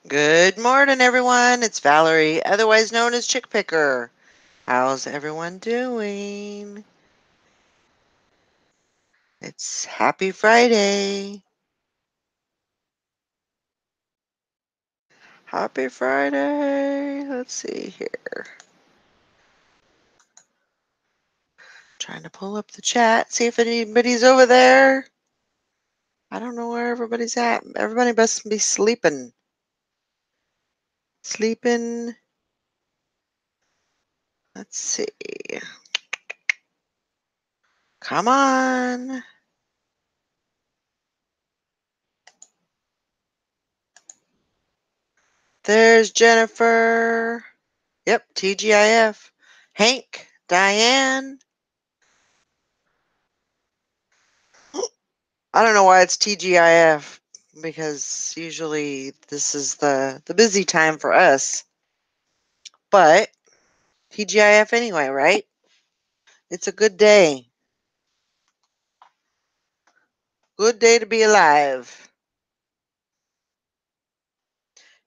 Good morning, everyone. It's Valerie, otherwise known as Chick Picker. How's everyone doing? It's Happy Friday. Happy Friday. Let's see here. Trying to pull up the chat, see if anybody's over there. I don't know where everybody's at. Everybody must be sleeping. Sleeping. Let's see. Come on. There's Jennifer. Yep, TGIF. Hank, Diane. I don't know why it's TGIF because usually this is the busy time for us. But TGIF anyway, right? It's a good day. Good day to be alive.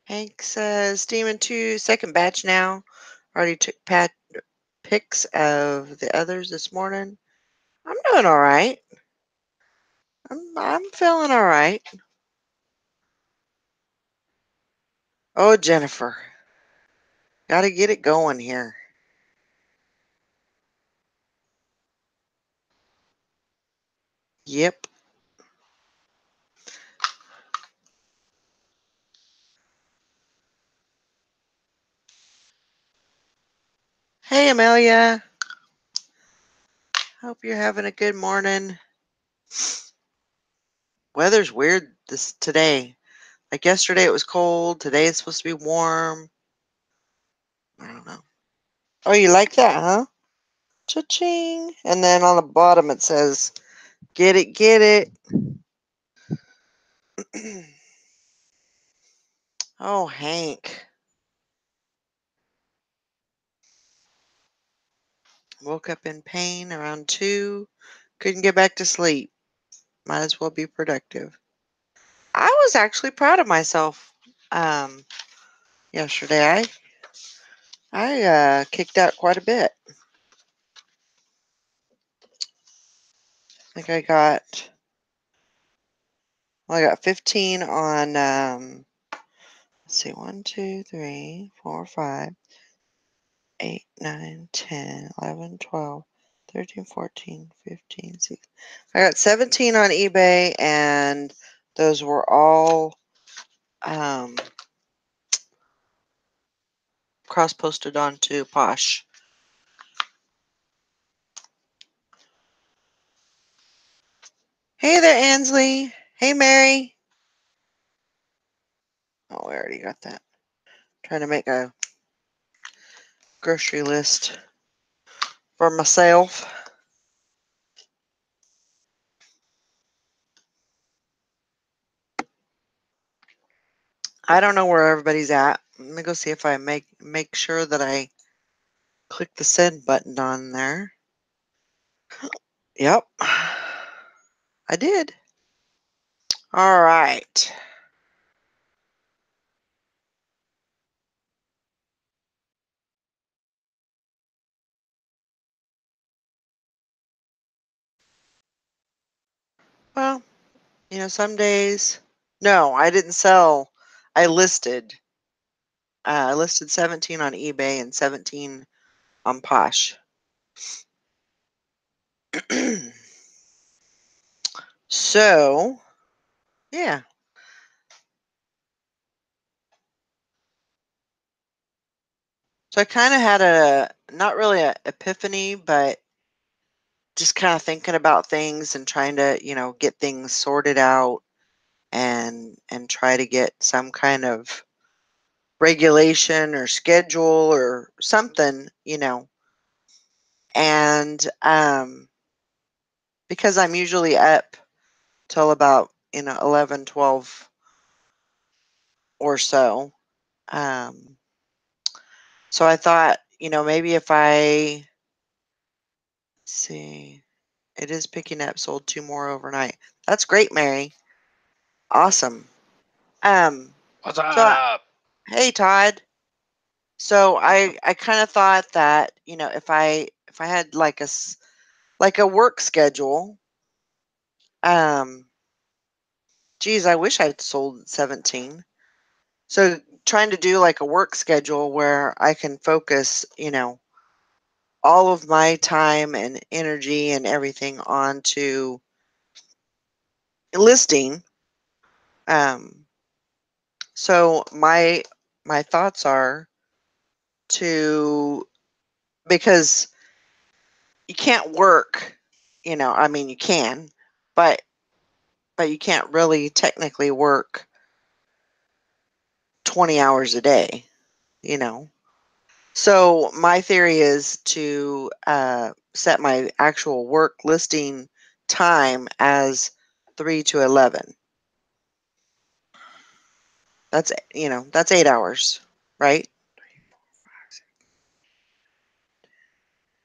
Hank says steaming 2 second batch now. Already took pics of the others this morning. I'm doing all right. I'm feeling all right. Oh, Jennifer. Got to get it going here. Yep. Hey, Amelia. Hope you're having a good morning. Weather's weird this today. Like yesterday it was cold. Today it's supposed to be warm. I don't know. Oh, you like that, huh? Cha-ching. And then on the bottom it says, get it, get it. Oh, Hank. Woke up in pain around 2. Couldn't get back to sleep. Might as well be productive. I was actually proud of myself yesterday. I kicked out quite a bit. I think I got 15 on let's see, 1, 2, 3, 4, 5, 8, 9, 10, 11, 12, 13, 14, 15, 16. I got 17 on eBay, and those were all um, cross-posted onto Posh. Hey there, Ansley. Hey, Mary. Oh, we already got that. Trying to make a grocery list for myself. I don't know where everybody's at. Let me go see if I make sure that I click the send button on there. Yep. I did. All right. Well, some days. No, I didn't sell. I listed. I listed 17 on eBay and 17 on Posh. So, yeah. So I kind of had not really a epiphany, but just kind of thinking about things and trying to, get things sorted out and try to get some kind of regulation or schedule or something, and because I'm usually up till about 11, 12 or so. Um, so I thought, maybe if see, it is picking up, sold 2 more overnight. That's great, Mary. Awesome. Um, What's so up? Hey, Todd. So I kind of thought that, if I had like a work schedule, um, geez, I wish I'd sold 17. So trying to do like a work schedule where I can focus, all of my time and energy and everything onto listing. Um, so my thoughts are to because you can't work, I mean you can, but you can't really technically work 20 hours a day, you know. So my theory is to set my actual work listing time as 3 to 11. That's 8 hours, right?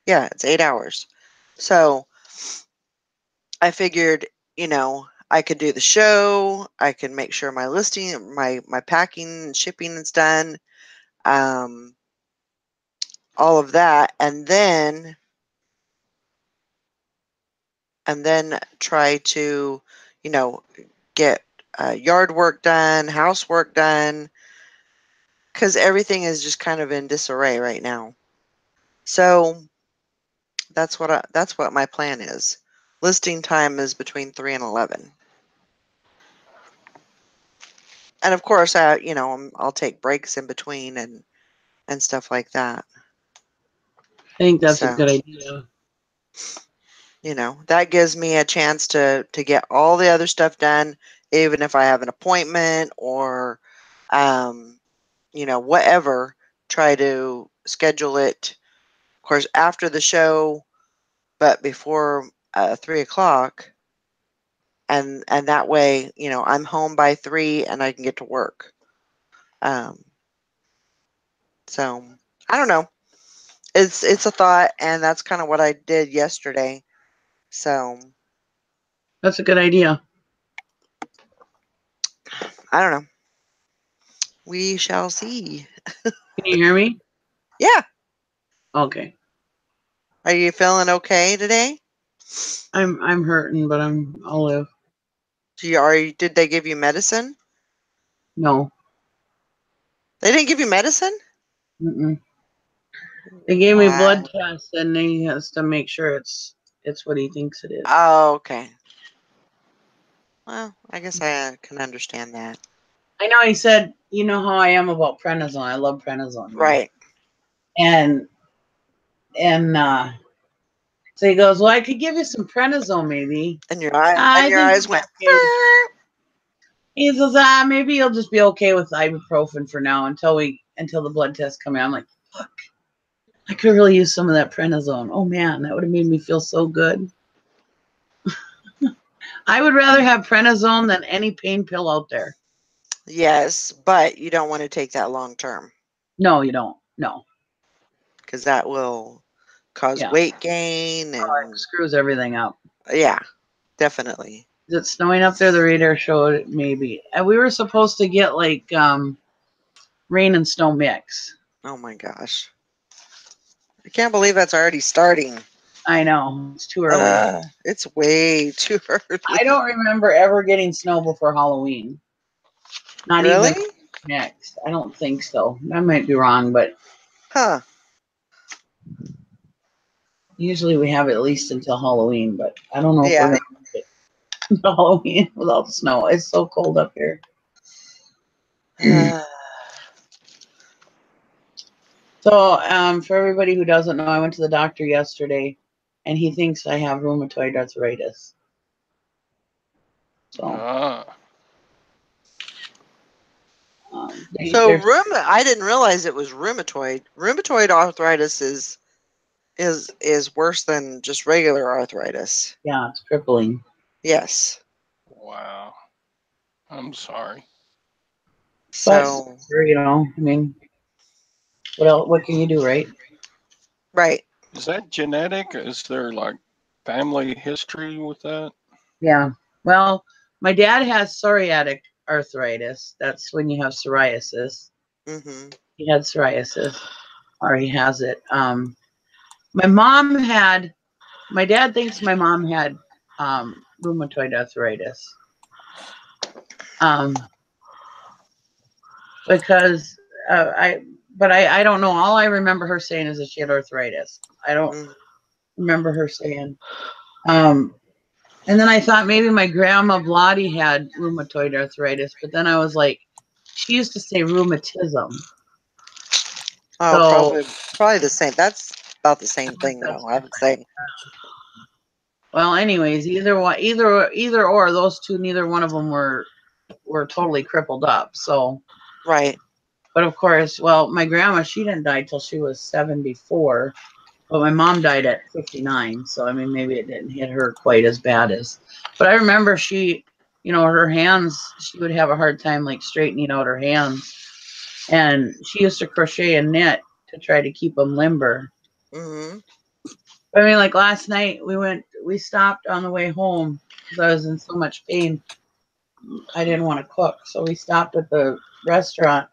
Yeah, it's 8 hours. So I figured, I could do the show. I can make sure my listing, my packing and shipping is done, um, all of that, and then try to, you know, get yard work done, housework done, because everything is just kind of in disarray right now. So that's what my plan is. Listing time is between 3 and 11. And of course, I'll take breaks in between and stuff like that. I think that's a So, good idea. that gives me a chance to get all the other stuff done, even if I have an appointment or, um, whatever. Try to schedule it, of course, after the show, but before 3 o'clock, and that way, I'm home by 3 and I can get to work. Um, so I don't know. It's a thought, and that's kind of what I did yesterday. So That's a good idea. I don't know. We shall see. Can you hear me? Yeah. Okay. Are you feeling okay today? I'm hurting, but I'll live. Did they give you medicine? No. They didn't give you medicine? Mm-mm. They gave me blood Wow. tests, and they has to make sure it's what he thinks it is. Oh, okay. Well, I guess I can understand that. I know he said, you know how I am about prednisone. I love prednisone, Right. and and so he goes, well, I could give you some prednisone, maybe. And your eye and I your think eyes you'll went. be okay. He says, maybe you'll just be okay with ibuprofen for now until the blood tests come in. I'm like, fuck, I could really use some of that prednisone. Oh man, that would have made me feel so good. I would rather have prednisone than any pain pill out there. Yes, but you don't want to take that long term No, you don't. No. because that will cause Yeah. weight gain Oh, it and screws everything up. yeah, definitely. Is it snowing up there? The radar showed it maybe. And we were supposed to get like rain and snow mix. Oh my gosh. I can't believe that's already starting. I know. It's too early. It's way too I early. don't remember ever getting snow before Halloween. Not Really? even next. I don't think so. I might be wrong, but Huh. usually we have it at least until Halloween, but I don't know if we're Yeah. going to make it until Halloween without snow. It's so cold up here. Uh, So, for everybody who doesn't know, I went to the doctor yesterday, and he thinks I have rheumatoid arthritis. So, Ah, so there's I didn't realize it was rheumatoid. Rheumatoid arthritis is worse than just regular arthritis. yeah, it's crippling. Yes. wow. I'm sorry. But So, you know, I mean, what else? What can you do, right? right. Is that genetic? Is there like family history with that? Yeah. Well, my dad has psoriatic arthritis. That's when you have psoriasis. Mm-hmm. He had psoriasis, or he has it. My dad thinks my mom had rheumatoid arthritis. Because I don't know. All I remember her saying is that she had arthritis. I don't Mm. remember her saying. And then I thought maybe my grandma Blotty had rheumatoid arthritis, but then I was like, she used to say rheumatism. Oh, So probably the same. That's about the I same think thing, that's though. I would different. say. Well, anyways, either or those two, neither one of them were totally crippled up. So, Right. but of course, well, my grandma, she didn't die till she was 74. But my mom died at 59, so I mean, maybe it didn't hit her quite as bad as. But I remember she, her hands, she would have a hard time like straightening out her hands. And she used to crochet and knit to try to keep them limber. Mm-hmm. I mean, like last night, we stopped on the way home because I was in so much pain. I didn't want to cook. So we stopped at the restaurant,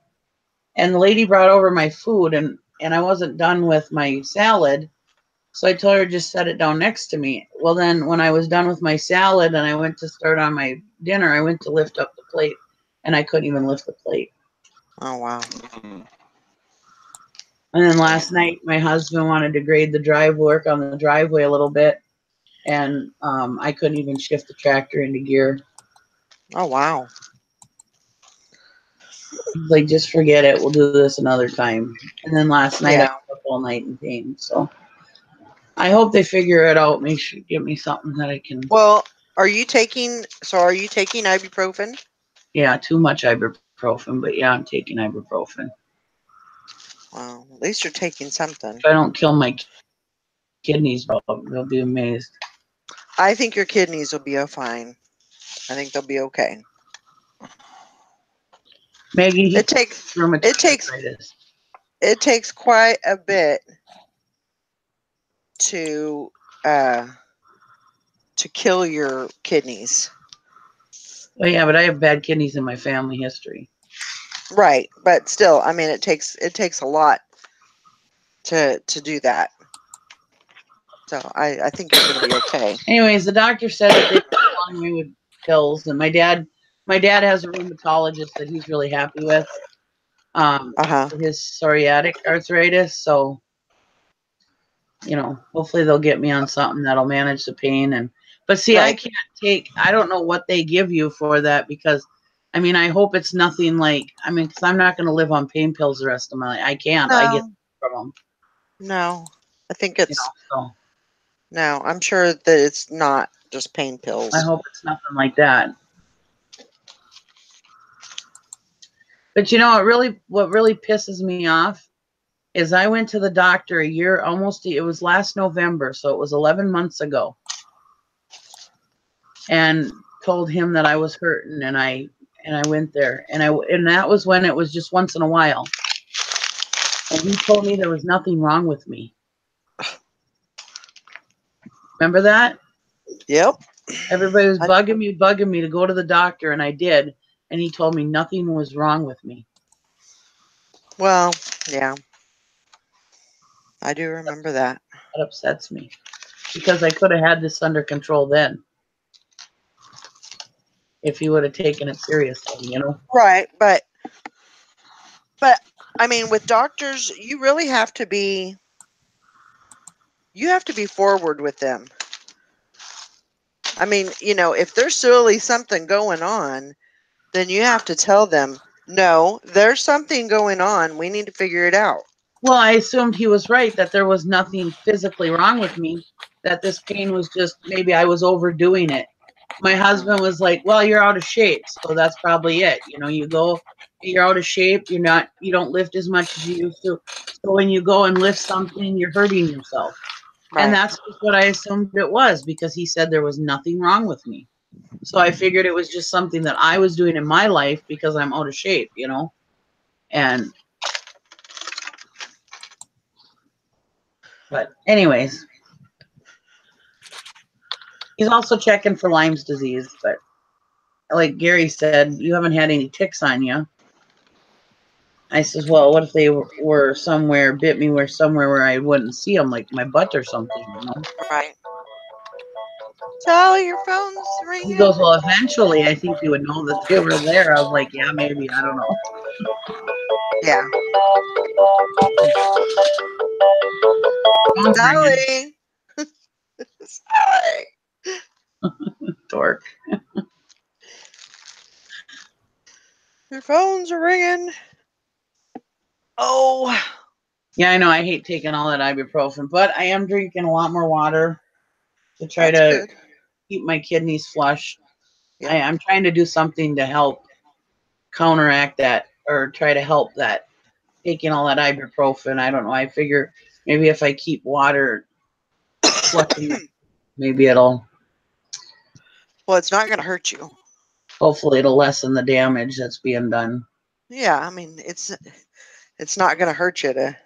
and the lady brought over my food, and I wasn't done with my salad. So I told her to just set it down next to me. Well, then when I was done with my salad and I went to start on my dinner, I went to lift up the plate and I couldn't even lift the plate. Oh, wow. Mm. And then last night, my husband wanted to grade the work on the driveway a little bit. And I couldn't even shift the tractor into gear. Oh, wow. He's like, just forget it. We'll do this another time. And then last night, I Yeah. was up all night in pain. So I hope they figure it out. Give me something that I can. Well, are you taking ibuprofen? Yeah, too much ibuprofen. But yeah, I'm taking ibuprofen. Well, at least you're taking something. If I don't kill my kidneys, they'll be amazed. I think your kidneys will be fine. I think they'll be okay. Maggie, he It takes rheumatoid it takes arthritis. it takes quite a bit to uh to kill your kidneys. Oh yeah, but I have bad kidneys in my family history. Right, but still, I mean, it takes a lot to do that. So I think you're going to be okay. Anyways, the doctor said that they were telling me with pills, and my dad has a rheumatologist that he's really happy with. Uh-huh. For his psoriatic arthritis, so hopefully they'll get me on something that'll manage the pain. But see, I Right. can't take. I don't know what they give you for that because, I mean, I hope it's nothing like. I mean, because I'm not going to live on pain pills the rest of my life. I can't. I get No. from them. No. I think it's So no, I'm sure that it's not just pain I pills. hope it's nothing like that. But what really pisses me off is I went to the doctor it was last November, so it was 11 months ago, and told him that I was hurting, and I went there, and that was when it was just once in a while, and he told me there was nothing wrong with me. Remember that? Yep. Everybody was I, bugging me to go to the doctor, and I did, and he told me nothing was wrong with me. well, yeah. I do remember that. That upsets me because I could have had this under control then if he would have taken it seriously. Right, but I mean, with doctors, you have to be forward with them. I mean, if there's really something going on, then you have to tell them, no, there's something going on. We need to figure it out. Well, I assumed he was right that there was nothing physically wrong with me, that this pain was just maybe I was overdoing it. My husband was like, "Well, you're out of shape, so that's probably it. You're out of shape, you don't lift as much as you used to. So when you go and lift something, you're hurting yourself." And Right. that's just what I assumed it was because he said there was nothing wrong with me. So I figured it was just something that I was doing in my life because I'm out of shape. And but anyways, he's also checking for Lyme's disease, but like Gary said, you haven't had any ticks on you. I says, well, what if they were somewhere, bit me somewhere where I wouldn't see them, like my butt or something, you know? Right. Charlie, your phone's He ringing. goes, well, eventually I think you would know that they were there. I was like, yeah, maybe. I don't know. Yeah. Phone's ringing. Sally. Sally. Dork. Your phones are ringing. Oh. Yeah, I know. I hate taking all that ibuprofen, but I am drinking a lot more water to try That's to good. keep my kidneys flush. Yep. I'm trying to do something to help counteract that or try to help that taking all that ibuprofen. I don't know. I figure maybe if I keep water flushing, maybe Well, it's not going to hurt you. hopefully it'll lessen the damage that's being done. Yeah, I mean, it's not going to hurt you to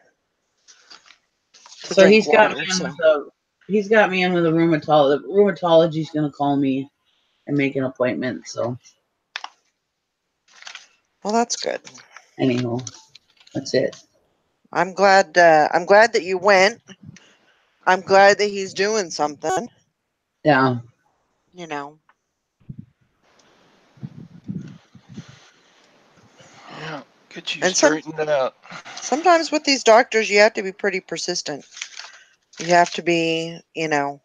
So drink water. So, he's got me in with a rheumatologist. The rheumatology's going to call me and make an appointment. So well, that's good. anyhow, that's it. I'm glad. I'm glad that you went. I'm glad that he's doing something. Yeah. You know. Yeah, get you And straightened out. sometimes with these doctors, you have to be pretty persistent. You have to be, if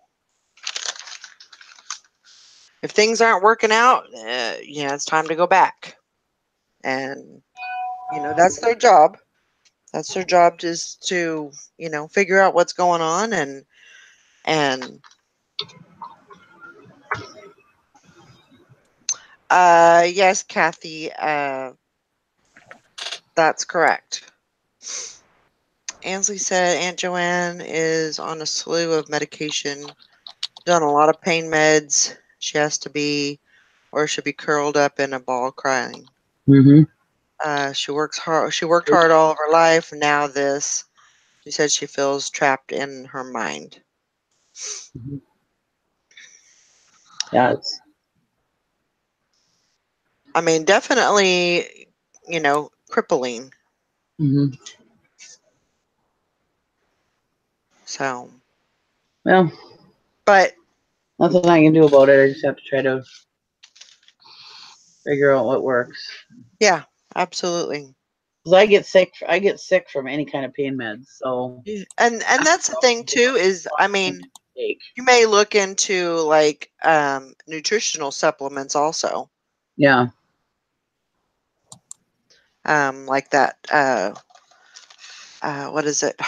things aren't working out, it's time to go back. And that's their job. That's their job is to, figure out what's going on and yes, Kathy, that's correct. Ansley said Aunt Joanne is on a slew of medication, done a lot of pain meds. She has to be, or she'll be curled up in a ball crying. Mm-hmm. She works hard. She worked hard all of her life. Now this, she said she feels trapped in her mind. Yeah. I mean, definitely, crippling. Mm-hmm. So, Well, but nothing I can do about it. I just have to try to figure out what works. yeah, absolutely. Because I get sick from any kind of pain meds. So Yeah. And that's the thing too is, I mean, take. you may look into like nutritional supplements also. Yeah. Like that what is it?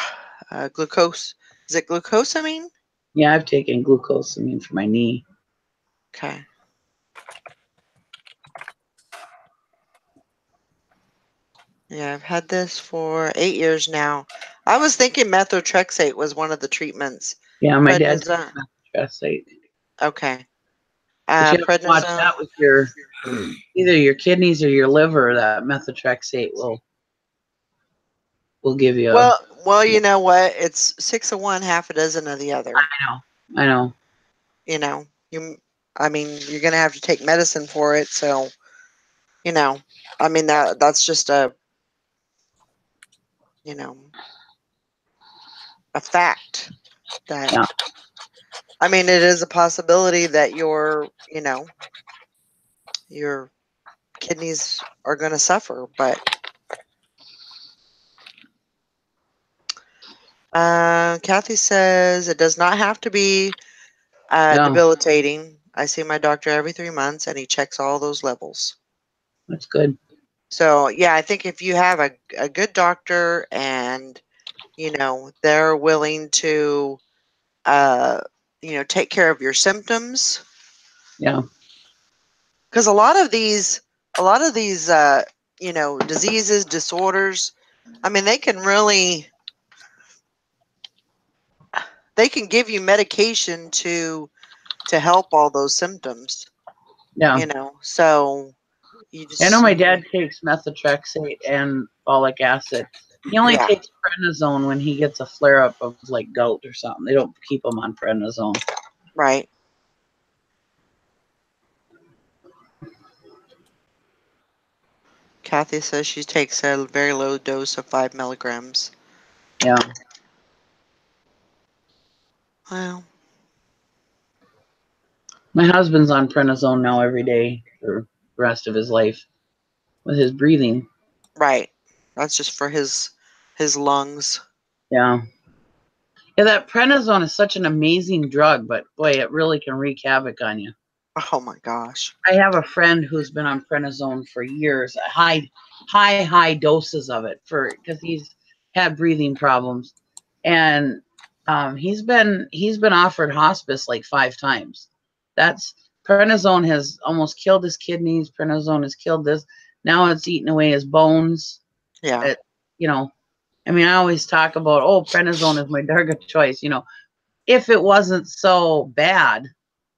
Glucose. Is it glucosamine? Yeah, I've taken glucosamine for my knee. Okay. Yeah, I've had this for 8 years now. I was thinking methotrexate was one of the treatments. Yeah, my dad took Prednisone. methotrexate. Okay. But you have to watch Prednisone. that with either your kidneys or your liver. That methotrexate will give you a. Well, you know what? It's 6 of one, half a dozen of the other. I know. You know, you. I mean, you're gonna have to take medicine for it. So, I mean that's just you know, a fact that. Yeah. I mean, it is a possibility that your kidneys are going to suffer, but Kathy says it does not have to be No, debilitating. I see my doctor every 3 months, and he checks all those levels. that's good. So yeah, I think if you have a good doctor and they're willing to take care of your symptoms, Yeah. because a lot of these diseases, disorders, I mean, they can give you medication to help all those symptoms, Yeah. so you I know just my dad takes methotrexate and folic acid. He only yeah, takes prednisone when he gets a flare up of like gout or something. They don't keep him on prednisone. right. Kathy says she takes a very low dose of 5 milligrams. Yeah. Well, My husband's on prednisone now every day for the rest of his life with his breathing. right. That's just for his lungs. Yeah. Yeah, that prednisone is such an amazing drug, but boy, it really can wreak havoc on you. Oh my gosh. I have a friend who's been on prednisone for years, high doses of it because he's had breathing problems, and he's been offered hospice like 5 times. That's prednisone has almost killed his kidneys. Prednisone has killed this. Now it's eating away his bones. Yeah. It, you know, I mean, I always talk about, oh, prednisone is my drug of choice. If it wasn't so bad,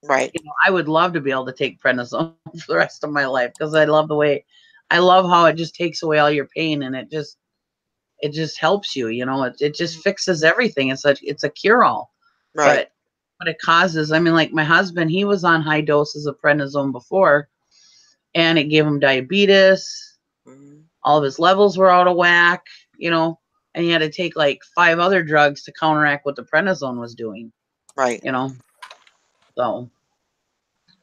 Right. I would love to be able to take prednisone for the rest of my life because I love how it just takes away all your pain and it just helps you. It just fixes everything. It's a cure all. Right. But what it causes, I mean, like my husband, he was on high doses of prednisone before, and it gave him diabetes. Mhm. All of his levels were out of whack. And he had to take like 5 other drugs to counteract what the prednisone was doing. Right. So.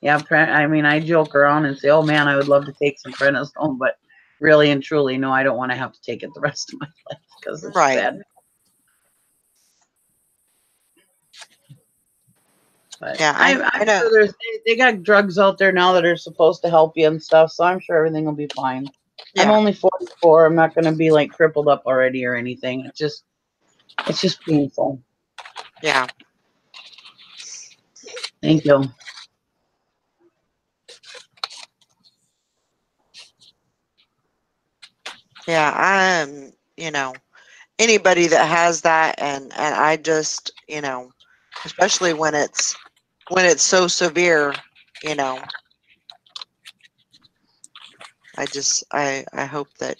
Yeah, I mean, I joke around and say, "Oh man, I would love to take some prednisone," but really and truly, no, I don't want to have to take it the rest of my life because it's Right. bad. But Yeah, I'm I know. sure they got drugs out there now that are supposed to help you and stuff, so I'm sure everything will be fine. I'm Yeah. only 44. I'm not going to be like crippled up already or anything. It's just painful. Yeah. Thank you. Yeah, anybody that has that and I just, especially when it's so severe, you know, I hope that.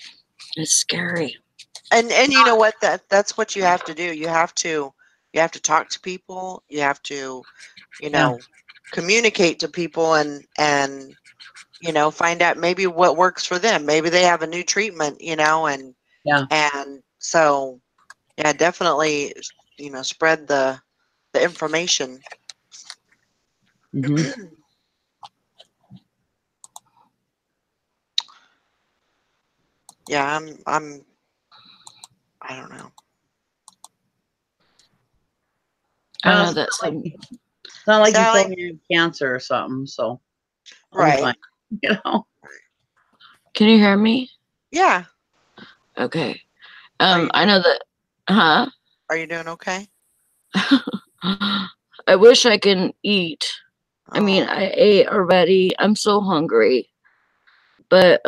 It's scary. And you know what, that's what you have to do. You have to talk to people. You have to, Yeah. communicate to people and find out maybe what works for them. Maybe they have a new treatment, and Yeah. so yeah, definitely, spread the information. Hmm. Yeah, I don't know. I Well, know that some. it's not like you Sally? told me you have cancer or something, so I'll be Right. fine. You know. Can you hear me? Yeah. Okay. Are you I know that. Huh? are you doing okay? I wish I can eat. I mean, Oh. I ate already. I'm so hungry. But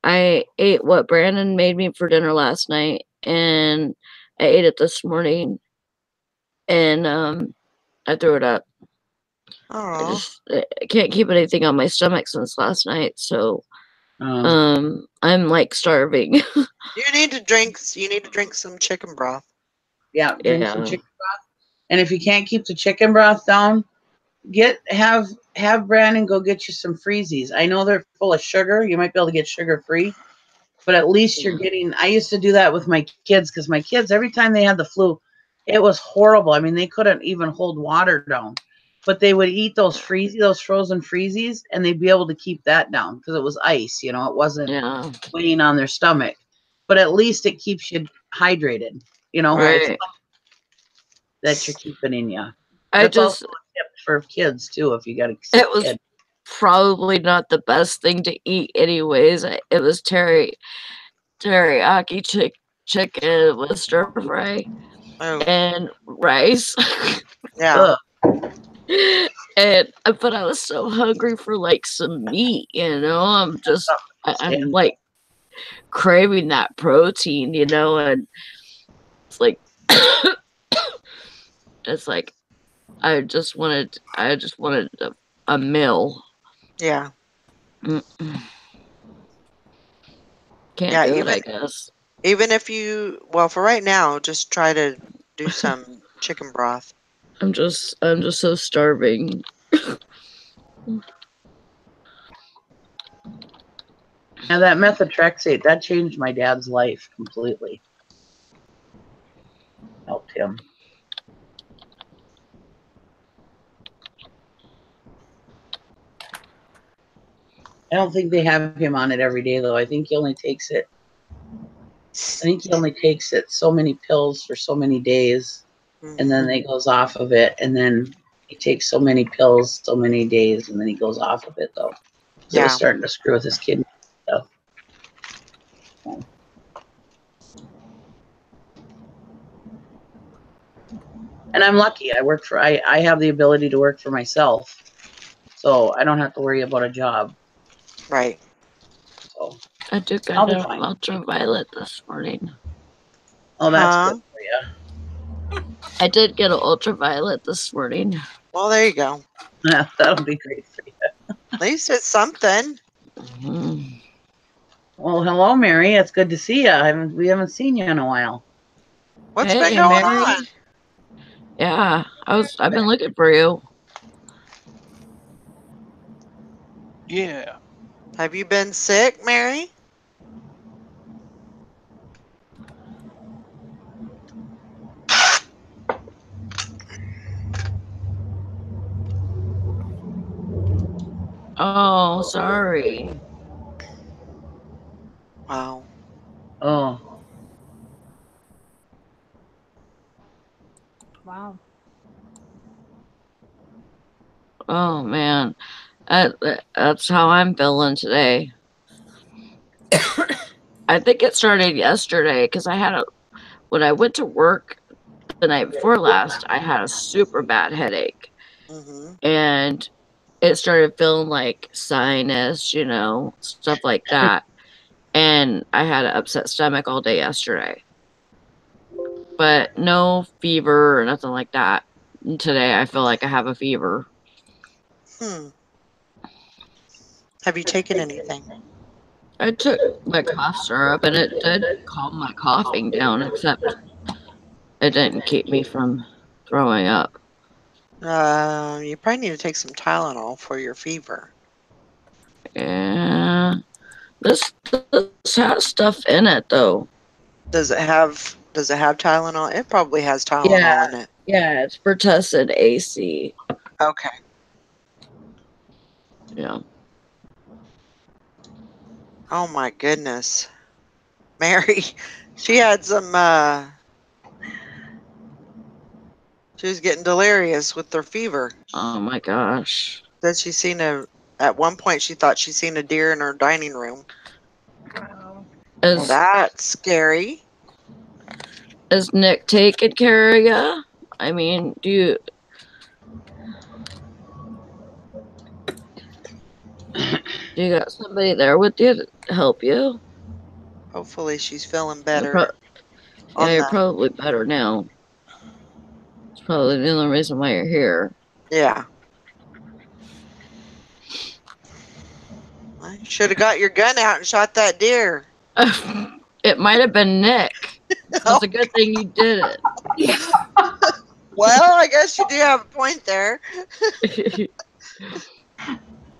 I ate what Brandon made me for dinner last night, and I ate it this morning, and I threw it up. Oh. I can't keep anything on my stomach since last night, so I'm like starving. You need to drink some chicken broth. Yeah, drink some Yeah. chicken broth. And if you can't keep the chicken broth down, have Brandon go get you some freezies. I know they're full of sugar. You might be able to get sugar free, but at least you're getting. I used to do that with my kids because my kids, every time they had the flu, it was horrible. I mean, they couldn't even hold water down, but they would eat those frozen freezies, and they'd be able to keep that down because it was ice. It wasn't Yeah. weighing on their stomach, but at least it keeps you hydrated. It's Right. that you're keeping in you. I That's also just a tip for kids too. If you got a sick it was kid, probably not the best thing to eat anyways. It was teriyaki chicken with stir fry Oh. and rice. Yeah. ugh, But I was so hungry for like some meat, I'm that's just tough to I'm understand. like craving that protein, and it's like it's like I just wanted a meal. Yeah. Mm-mm. Can't Yeah. do it, Even I guess. even if for right now, just try to do some chicken broth. I'm just so starving. Now that methotrexate, that changed my dad's life completely. Helped him. I don't think they have him on it every day though. I think he only takes it so many pills for so many days, and then he goes off of it, and then he takes so many pills so many days, and then he goes off of it though. So it was starting to screw with his kidney stuff. And I'm lucky. I have the ability to work for myself, so I don't have to worry about a job. Right. So I took I'll be an fine. ultraviolet this morning. Oh, that's good for you. I did get an ultraviolet this morning. Well, there you go. Yeah, that'll be great for you. At least it's something. Mm-hmm. Well, hello, Mary. It's good to see you. We haven't seen you in a while. What's been going on? Yeah, I've been looking for you. Yeah. Have you been sick, Mary? Oh, sorry. Wow. Oh. Wow. Oh man, that's how I'm feeling today. I think it started yesterday because when I went to work the night before last, I had a super bad headache, and it started feeling like sinus, stuff like that. And I had an upset stomach all day yesterday, but no fever or nothing like that. And today I feel like I have a fever. Have you taken anything? I took my cough syrup and it did calm my coughing down, except it didn't keep me from throwing up. You probably need to take some Tylenol for your fever. Yeah, this has stuff in it though. Does it have Tylenol? It probably has Tylenol in it. Yeah, it's pertussid AC. Okay. Yeah. Oh my goodness. Mary, she had some she was getting delirious with her fever. Oh my gosh. Said she seen at one point she thought she seen a deer in her dining room. That's scary. Is Nick taking care of you? I mean, do you got somebody there with you to help you? Hopefully she's feeling better. You're probably better now. It's probably the only reason why you're here. Yeah. I should have got your gun out and shot that deer. It might have been Nick. It's a good thing you did it. Well, I guess you do have a point there.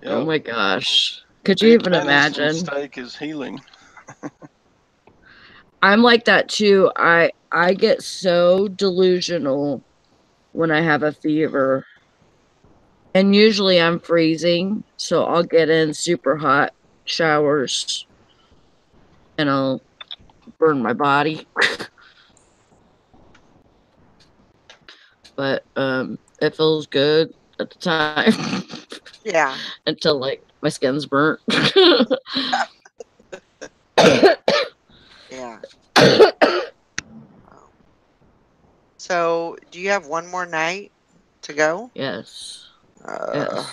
Oh my gosh. Could you even imagine? Mistake is healing. I'm like that too. I get so delusional when I have a fever. And usually I'm freezing, so I'll get in super hot showers and I'll burn my body. But it feels good at the time. Yeah. Until like my skin's burnt. Yeah. So, do you have one more night to go? Yes. Yes.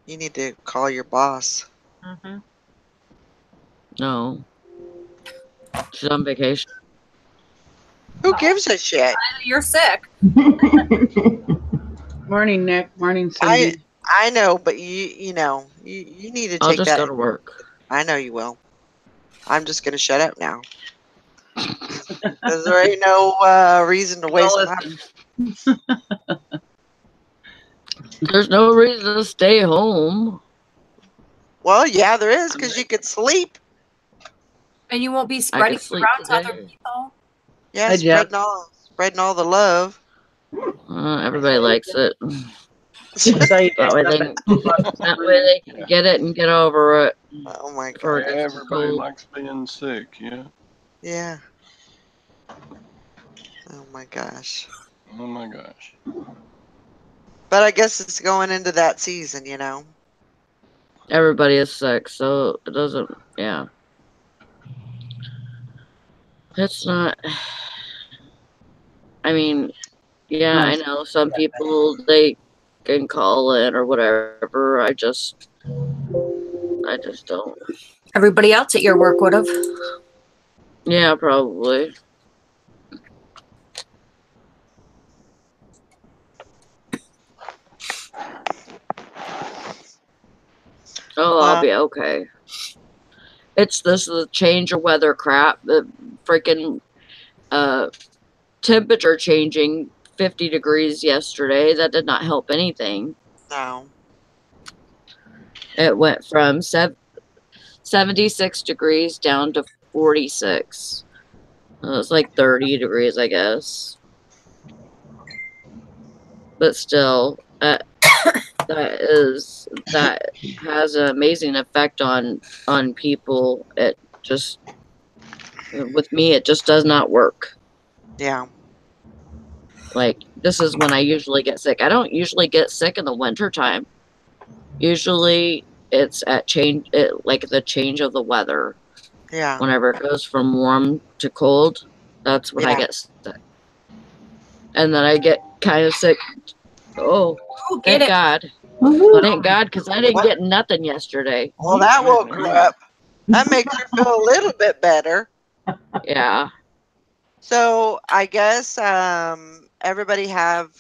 You need to call your boss. No. She's on vacation. Who gives a shit? You're sick. Morning, Nick. Morning, Cindy. I know, but you know, you need to take I'll just that. go to work. I know you will. I'm just going to shut up now. Because there ain't no reason to waste time. There's no reason to stay home. Well, yeah, there is, because you could sleep. And you won't be I spreading could it sleep around to other today. people. Yeah, Hi, Jeff. spreading all the love. Everybody likes it. Just saw you guys That way up they, at that way they can get it and get over it Oh my before it god. gets too Everybody cold. likes being sick, yeah. Yeah. Oh my gosh. Oh my gosh. But I guess it's going into that season, you know. Everybody is sick, so it doesn't. Yeah, it's not. I mean, yeah, I know some people they can call in or whatever. I just don't. Everybody else at your work would have. Yeah, probably. Oh, I'll Well, be okay. It's this the change of weather crap. The freaking uh temperature changing 50 degrees yesterday. That did not help anything. no. It went from 76 degrees down to 46. It was like 30 degrees, I guess. But still, that has an amazing effect on people. It just with me, it just does not work. Yeah. Like this is when I usually get sick. I don't usually get sick in the winter time. Usually it's at like the change of the weather. Yeah. Whenever it goes from warm to cold, that's when I Yeah. get sick. And then I get kind of sick. Oh, Oh, get thank it. God. Woohoo. Thank God, because I didn't What? get nothing yesterday. Well, that woke her up. That makes her feel a little bit better. Yeah. So I guess everybody have,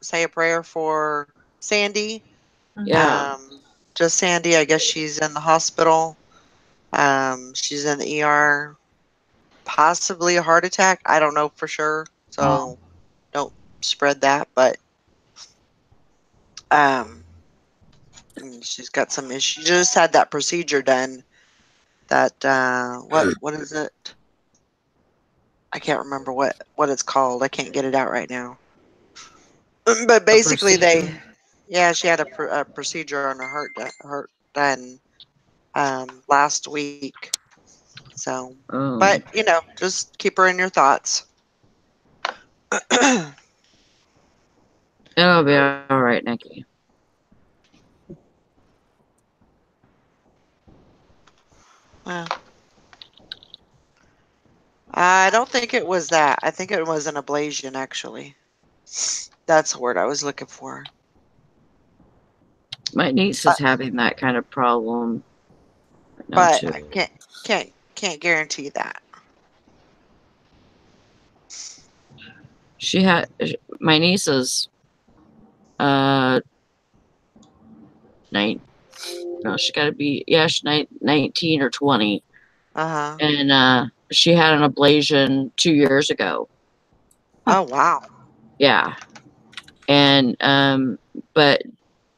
say a prayer for Sandy. Yeah. Just Sandy. I guess she's in the hospital. She's in the ER, possibly a heart attack. I don't know for sure. So don't spread that, but um she's got some issues. She just had that procedure done. That what is it? I can't remember what it's called. I can't get it out right now. But A basically, procedure. yeah, she had a procedure on her heart done last week. So, Oh. but just keep her in your thoughts. It'll be all right, Nikki. Well, I don't think it was that. I think it was an ablation, actually. That's the word I was looking for. My niece is But, having that kind of problem now but I too. can't guarantee that. She had my niece is uh nine. No, she got to be she's 19 or 20, Uh-huh. and she had an ablation 2 years ago. Oh, wow. Yeah, and but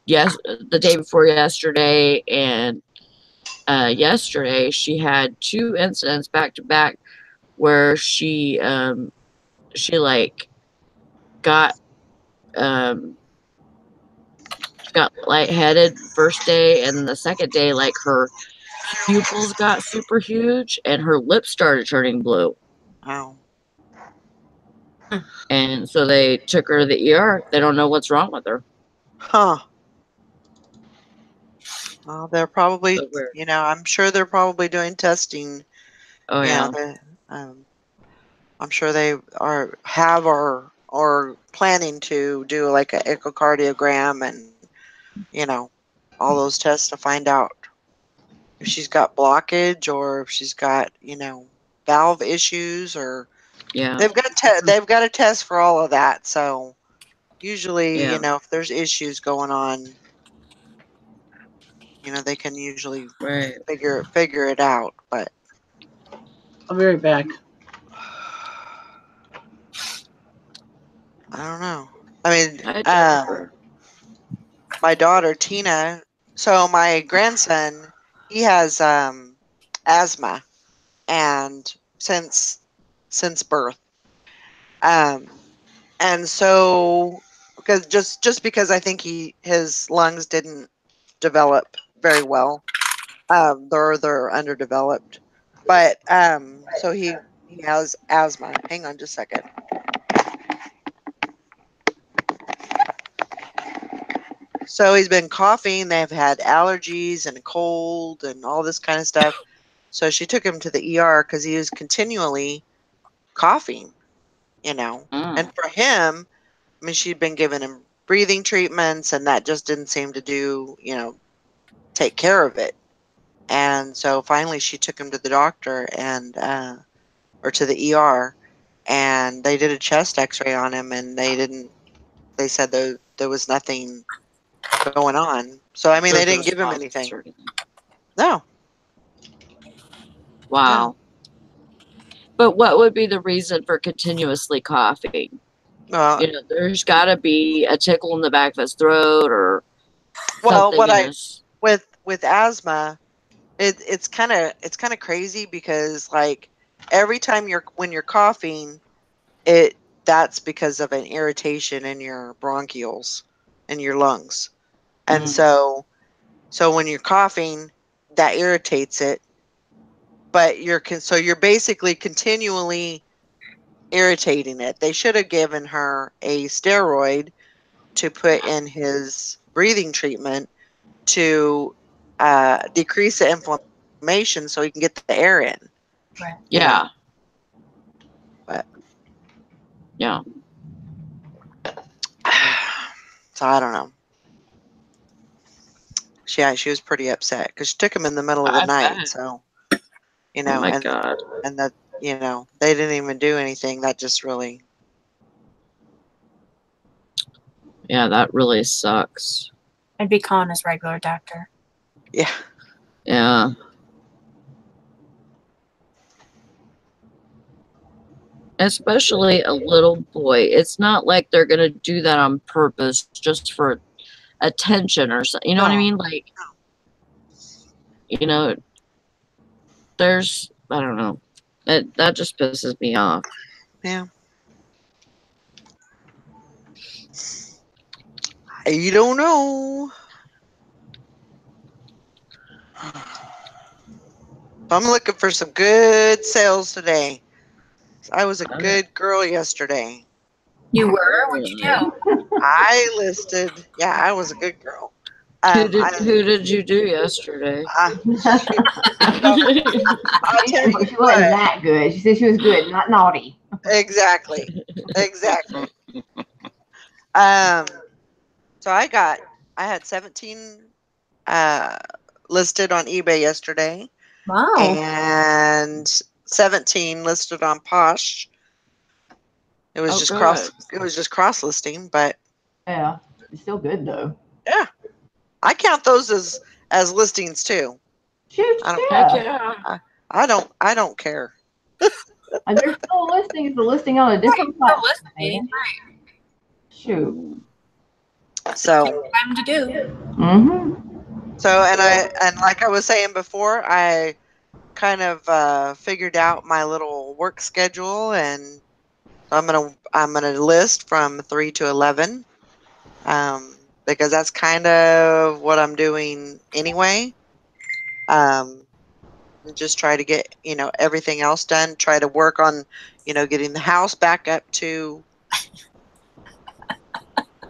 yes, the day before yesterday and yesterday she had two incidents back to back where she like got um she got lightheaded first day, and then the second day like her pupils got super huge and her lips started turning blue. Oh. And so they took her to the ER. They don't know what's wrong with her. Huh. Well, they're probably, So weird. I'm sure they're probably doing testing. Oh You know, yeah. they, I'm sure they have or planning to do like an echocardiogram and all those tests to find out if she's got blockage or if she's got valve issues or Yeah. they've got a test for all of that. So usually Yeah. if there's issues going on, they can usually Right. figure it out. But I'll be right back. I don't know. I mean, Hi, Jennifer. my daughter Tina So my grandson, he has asthma, and since birth. Um, and so because just because I think his lungs didn't develop very well, they're underdeveloped. But so he has asthma. Hang on just a second. So he's been coughing. They've had allergies and a cold and all this kind of stuff. So she took him to the ER because he was continually coughing, you know. And for him, I mean, she'd been giving him breathing treatments, and that just didn't seem to do, take care of it. And so finally, she took him to the doctor or to the ER, and they did a chest X-ray on him, and they didn't. They said there was nothing going on. So I mean, So they didn't just give him coughs anything. or anything. No. Wow. But what would be the reason for continuously coughing? Well, There's got to be a tickle in the back of his throat or well, something what in I his. with asthma, it's kind of crazy because like every time when you're coughing, that's because of an irritation in your bronchioles in your lungs. And so when you're coughing, that irritates it, but you're basically continually irritating it. They should have given her a steroid to put in his breathing treatment to decrease the inflammation so he can get the air in. Right. Yeah. But Yeah. so I don't know. She was pretty upset because she took him in the middle of the I night. bet. So Oh my God. and that they didn't even do anything. That just really Yeah, that really sucks. And be calling his regular doctor. yeah. Yeah. Especially a little boy. It's not like they're going to do that on purpose just for attention or something. You know what I No. mean? Like, you know, I don't know. That just pisses me off. Yeah. I don't know. I'm looking for some good sales today. I was a good girl yesterday. You were? What'd you do? I listed. Yeah, I was a good girl. Who did you do yesterday? I'll tell you She wasn't what. that good. She said she was good, not naughty. Exactly. So I had 17 listed on eBay yesterday, Wow. and 17 listed on Posh. It was just good. cross listing, but Yeah, it's still good though. yeah, I count those as listings too. Shoot, I don't Heck yeah. yeah. I don't care. And there's still a listing. It's a listing on a different Right, platform. listening. Shoot. So Time to do. Mm-hmm. and like I was saying before, I kind of figured out my little work schedule, and I'm gonna list from 3 to 11, because that's kind of what I'm doing anyway. Just try to get everything else done. Try to work on getting the house back up to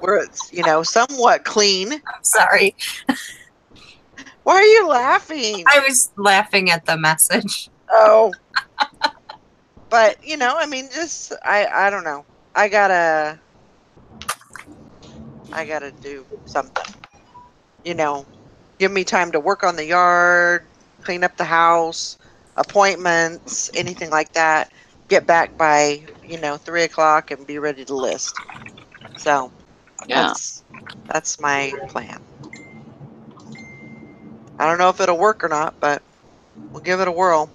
where it's somewhat clean. I'm sorry. Why are you laughing? I was laughing at the message. Oh, but I mean, just I don't know. I gotta do something. Give me time to work on the yard, clean up the house, appointments, anything like that. Get back by 3 o'clock and be ready to list. So Yeah. that's my plan. I don't know if it'll work or not, but we'll give it a whirl.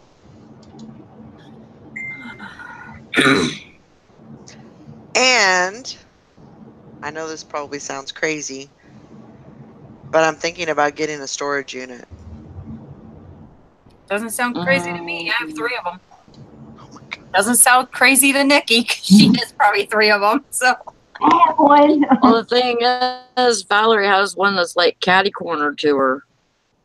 And I know this probably sounds crazy, but I'm thinking about getting a storage unit. Doesn't sound crazy to me. I have 3 of them. Oh my God. Doesn't sound crazy to Nikki. 'Cause she has probably 3 of them. So I have one. Well, the thing is, Valerie has one that's like catty corner to her.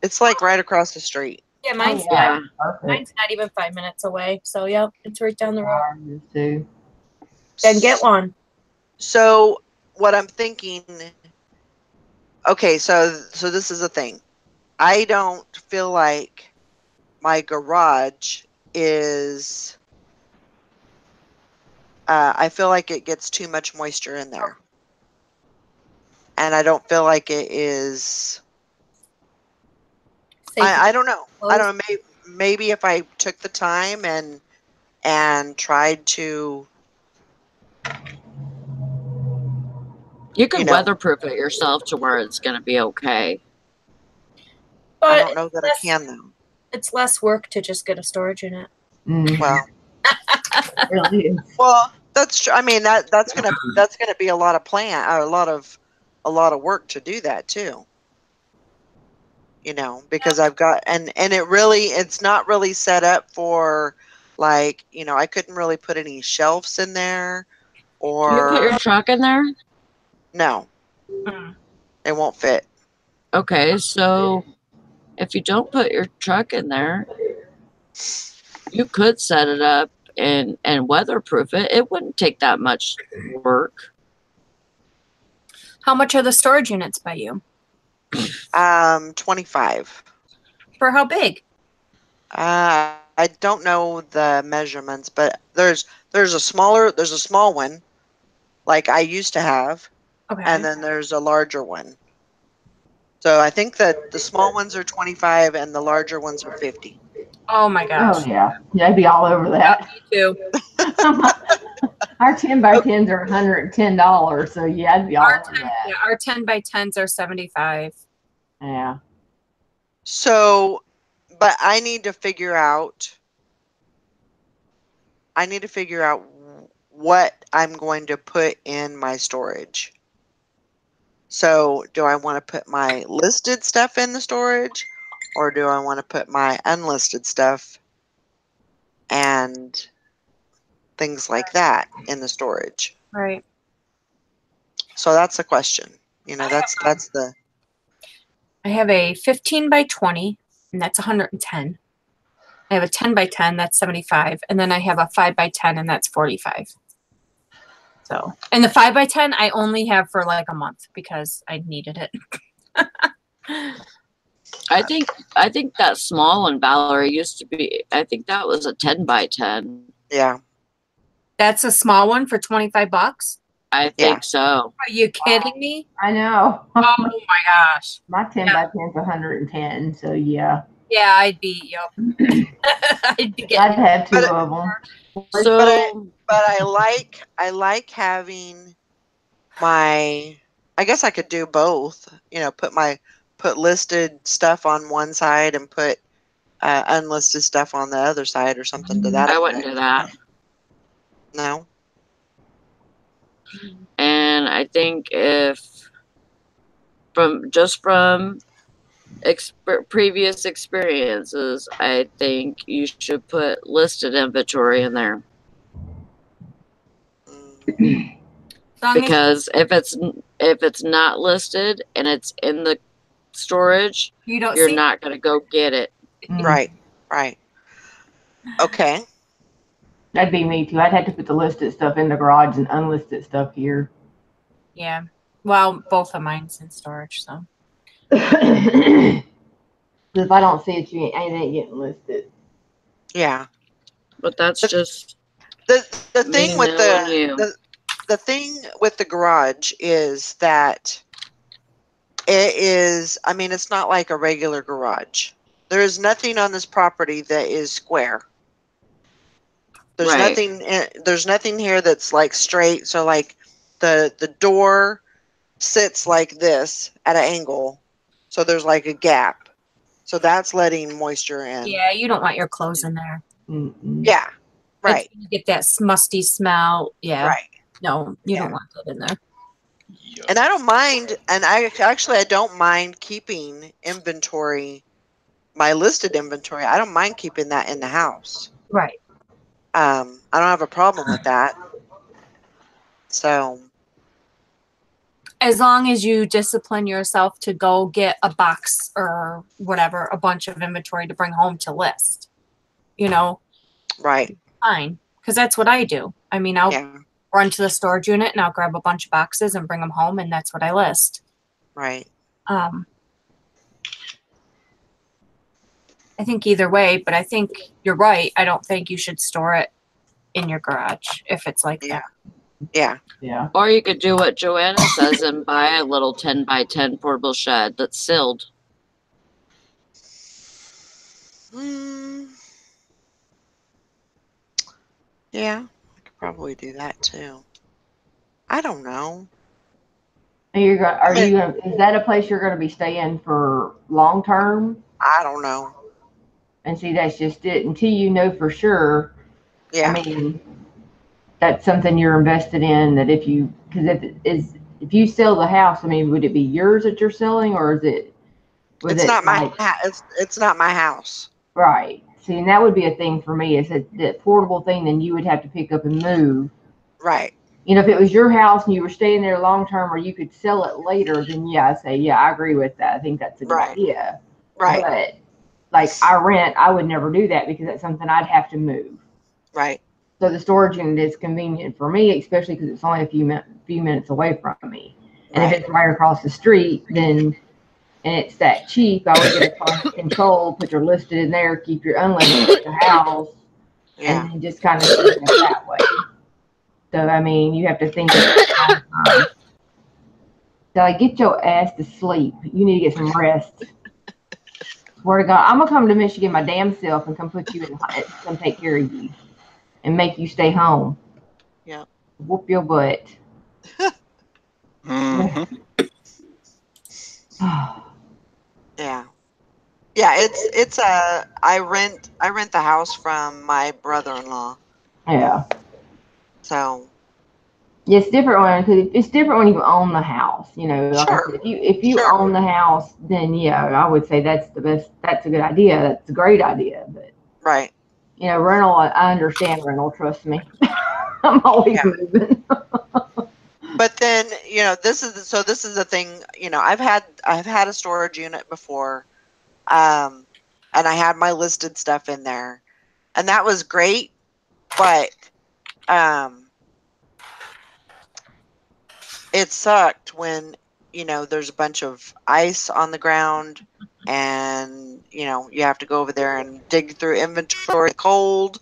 It's like right across the street. yeah, Oh, mine's Yeah. Perfect. mine's not even 5 minutes away. So yep, it's right down the road. Ours is too. Then get one. So what I'm thinking, okay, so this is the thing. I don't feel like my garage is. I feel like it gets too much moisture in there, and I don't feel like it is. Safe I don't know. I close. don't know. Maybe if I took the time and tried to, You can you know, weatherproof it yourself to where it's going to be okay. I But don't know that I less- can though. it's less work to just get a storage unit. Mm, Well, it really is. well, that's true. I mean that's gonna be a lot of a lot of work to do that too. You know, because I've got and it's not really set up for like, you know, I couldn't really put any shelves in there Do you put or your truck in there? no, Mm. it won't fit. Okay, so if you don't put your truck in there, you could set it up and weatherproof it. It wouldn't take that much work. How much are the storage units by you? 25. For how big? I don't know the measurements, but there's a small one like I used to have, Okay. and then there's a larger one. So I think that the small ones are 25 and the larger ones are 50. Oh my gosh. Oh yeah, yeah, I'd be all over that. Me too. Our 10 by 10s are $110, so yeah, I'd be all Our over 10, that. yeah, our 10 by 10s are 75. Yeah. So, but I need to figure out what I'm going to put in my storage. So, do I want to put my listed stuff in the storage, or do I want to put my unlisted stuff and things like that in the storage? Right. So that's the question. You know, that's the I have a 15 by 20, and that's 110. I have a 10 by 10, that's 75. And then I have a 5 by 10, and that's 45. So, and the 5 by 10, I only have for like a month because I needed it. I think that small one, Valerie, used to be. I think that was a 10 by 10. yeah. That's a small one for 25 bucks. I think so. Are you kidding me? I know. Oh my gosh. My 10 by 10 is 110, so yeah. Yeah, I'd be, yep. I'd be I'd getting have two But- of them. So But I like having my. I guess I could do both. You know, put listed stuff on one side and put unlisted stuff on the other side or something to that I wouldn't effect. do that. No. And I think if from previous experiences, I think you should put listed inventory in there. Mm, Long as- Because if it's not listed and it's in the storage, you don't you're see not going to go get it. Mm, right. Right. Okay. That'd be me too. I'd have to put the listed stuff in the garage and unlisted stuff here. Yeah. Well, both of mine's in storage, so. If I don't see it, it ain't getting listed. Yeah. But that's just The me thing with knowing you. the thing with the garage is that it is. I mean, it's not like a regular garage. There is nothing on this property that is square. There's Right. there's nothing here that's like straight. So like the door sits like this at an angle. So there's like a gap. So that's letting moisture in. Yeah, you don't want your clothes in there. Mm-mm. Yeah. Right. You get that musty smell. Yeah. Right. No, you Yeah. don't want that in there. Yep. And I don't mind, and I don't mind keeping inventory, my listed inventory. I don't mind keeping that in the house. Right. I don't have a problem with that. So, As long as you discipline yourself to go get a box or whatever, a bunch of inventory to bring home to list, you know, right. fine. Because that's what I do. I mean, I'll Yeah, run to the storage unit and I'll grab a bunch of boxes and bring them home, and that's what I list. right. I think either way, but I think you're right. I don't think you should store it in your garage if it's like Yeah. that. Yeah. Yeah. Or you could do what Joanna says and buy a little 10 by 10 portable shed that's sealed. Mm, yeah, I could probably do that too. I don't know. And you're going, I are mean, you going to, is that a place you're going to be staying for long term? I don't know. And see, that's just it. Until you know for sure, I Yeah, mean, that's something you're invested in. That if you, because if you sell the house, I mean, would it be yours that you're selling, or is it, was it's it not my like, it's not my house. right? See, and that would be a thing for me. Is that portable thing? Then you would have to pick up and move. Right. You know, if it was your house and you were staying there long term, or you could sell it later, then yeah, I say, yeah, I agree with that. I think that's a good Right. idea. Right. But like I rent, I would never do that because that's something I'd have to move. Right. So the storage unit is convenient for me, especially because it's only a few minutes away from me. And if Right. it's right across the street, then and it's that cheap, I would get a cost control, put your listed in there, keep your unlisted at the house, and Yeah. then just kind of do it that way. So I mean, you have to think of it long term. So like, get your ass to sleep. You need to get some rest. Swear to God, I'm gonna come to Michigan my damn self and come put you in, come take care of you and make you stay home. Yeah. Whoop your butt. hmm Yeah. Yeah, it's I rent the house from my brother-in-law. Yeah. So, Yeah, it's different when it's different when you own the house. You know, like I sure. said, if you Sure. own the house, then yeah, I would say that's the best. That's a good idea. That's a great idea. But Right. you know, rental, I understand rental. Trust me, I'm always Yeah. moving. But then, this is the thing, I've had a storage unit before. And I had my listed stuff in there. And that was great, but um it sucked when, there's a bunch of ice on the ground and, you have to go over there and dig through inventory cold,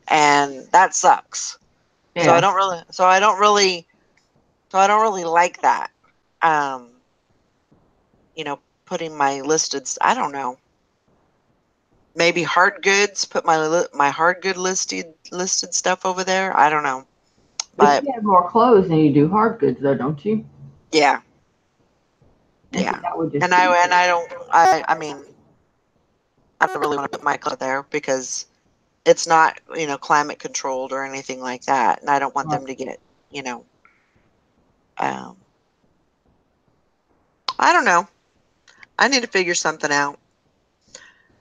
and that sucks. So I Yeah, don't really so I don't really so I don't really like that. Um, putting my I don't know. Maybe hard goods, put my hard good listed stuff over there. I don't know. but But you have more clothes than you do hard goods, though, don't you? yeah, And see, yeah. that would just And be I don't I mean, I don't really want to put my clothes there because it's not, climate controlled or anything like that. And I don't want right. them to get, you know, um, I don't know. I need to figure something out.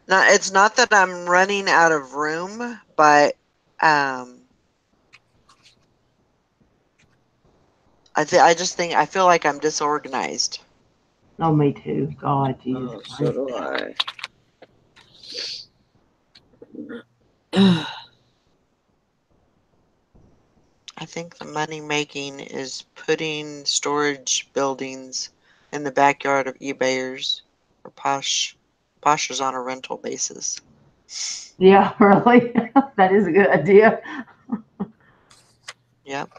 Not, it's not that I'm running out of room, but um, I just think I feel like I'm disorganized. Oh, me too. God, Jesus Oh, so Christ. do I. I think the money making is putting storage buildings in the backyard of eBayers or poshers on a rental basis. Yeah, really. That is a good idea. Yep.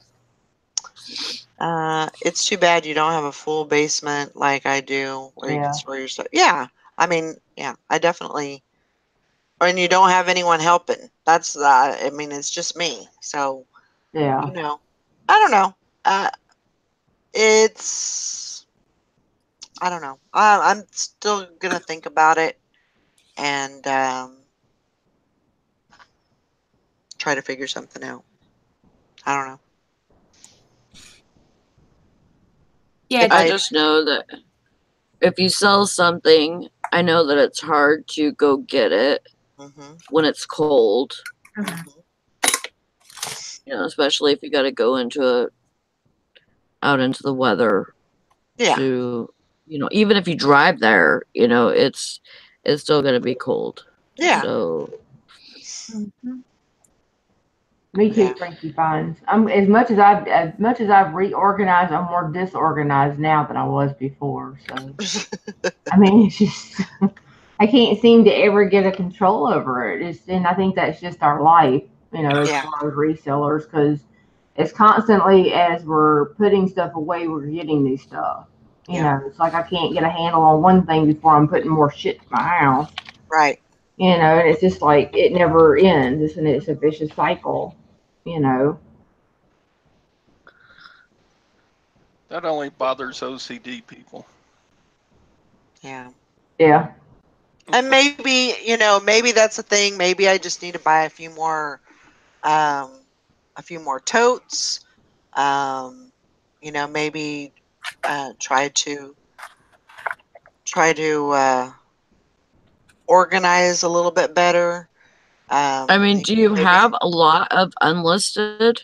It's too bad you don't have a full basement like I do, where you can Yeah, store your stuff. Yeah, I mean, yeah, I definitely. And you don't have anyone helping. That's I mean, it's just me. So, yeah. you know, I don't know. It's I don't know. I'm still gonna think about it and try to figure something out. I don't know. Yeah, If I I just know that if you sell something, I know that it's hard to go get it hmm when it's cold. Mhm. You know, especially if you got to go out into the weather Yeah. to, you know, even if you drive there, you know, it's still gonna be cold. Yeah. So Mhm. Me too, Yeah. Frankie finds. I'm as much as I've reorganized, I'm more disorganized now than I was before. So I mean, it's just I can't seem to ever get a control over it. And I think that's just our life, you know, as Yeah. far as resellers, because it's constantly as we're putting stuff away, we're getting new stuff. You Yeah. know, it's like I can't get a handle on one thing before I'm putting more shit to my house. Right. You know, and it's just like it never ends, and it's a vicious cycle. You know. That only bothers OCD people. Yeah. Yeah. And maybe, maybe that's a thing. Maybe I just need to buy a few more totes. Um, maybe try to organize a little bit better. I mean, do you Maybe have a lot of unlisted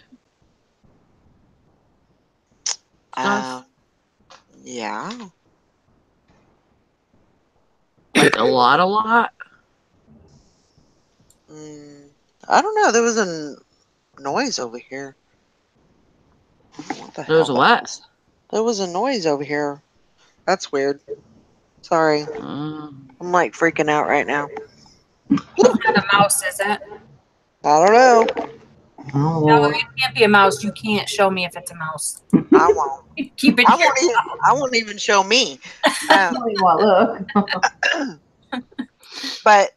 stuff? um, yeah. Like a lot? Mm, I don't know. There was a noise over here. I don't know what the hell There's a that what? was. There was a noise over here. That's weird. Sorry. Mm. I'm like freaking out right now. It's not a mouse, is it? I don't know. Oh No, Lord. it can't be a mouse. You can't show me if it's a mouse. I won't. Keep it I here. won't even show me. Tell me what, look. But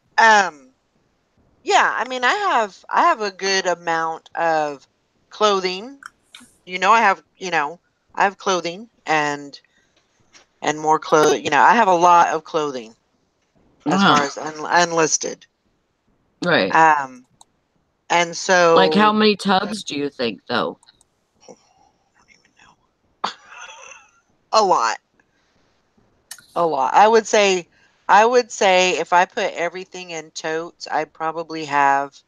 yeah, I mean I have a good amount of clothing. I have clothing and more clothes. I have a lot of clothing as far as unlisted. Right. And Like how so many tubs do you think though? I don't even know. A lot. A lot. I would say if I put everything in totes, I'd probably have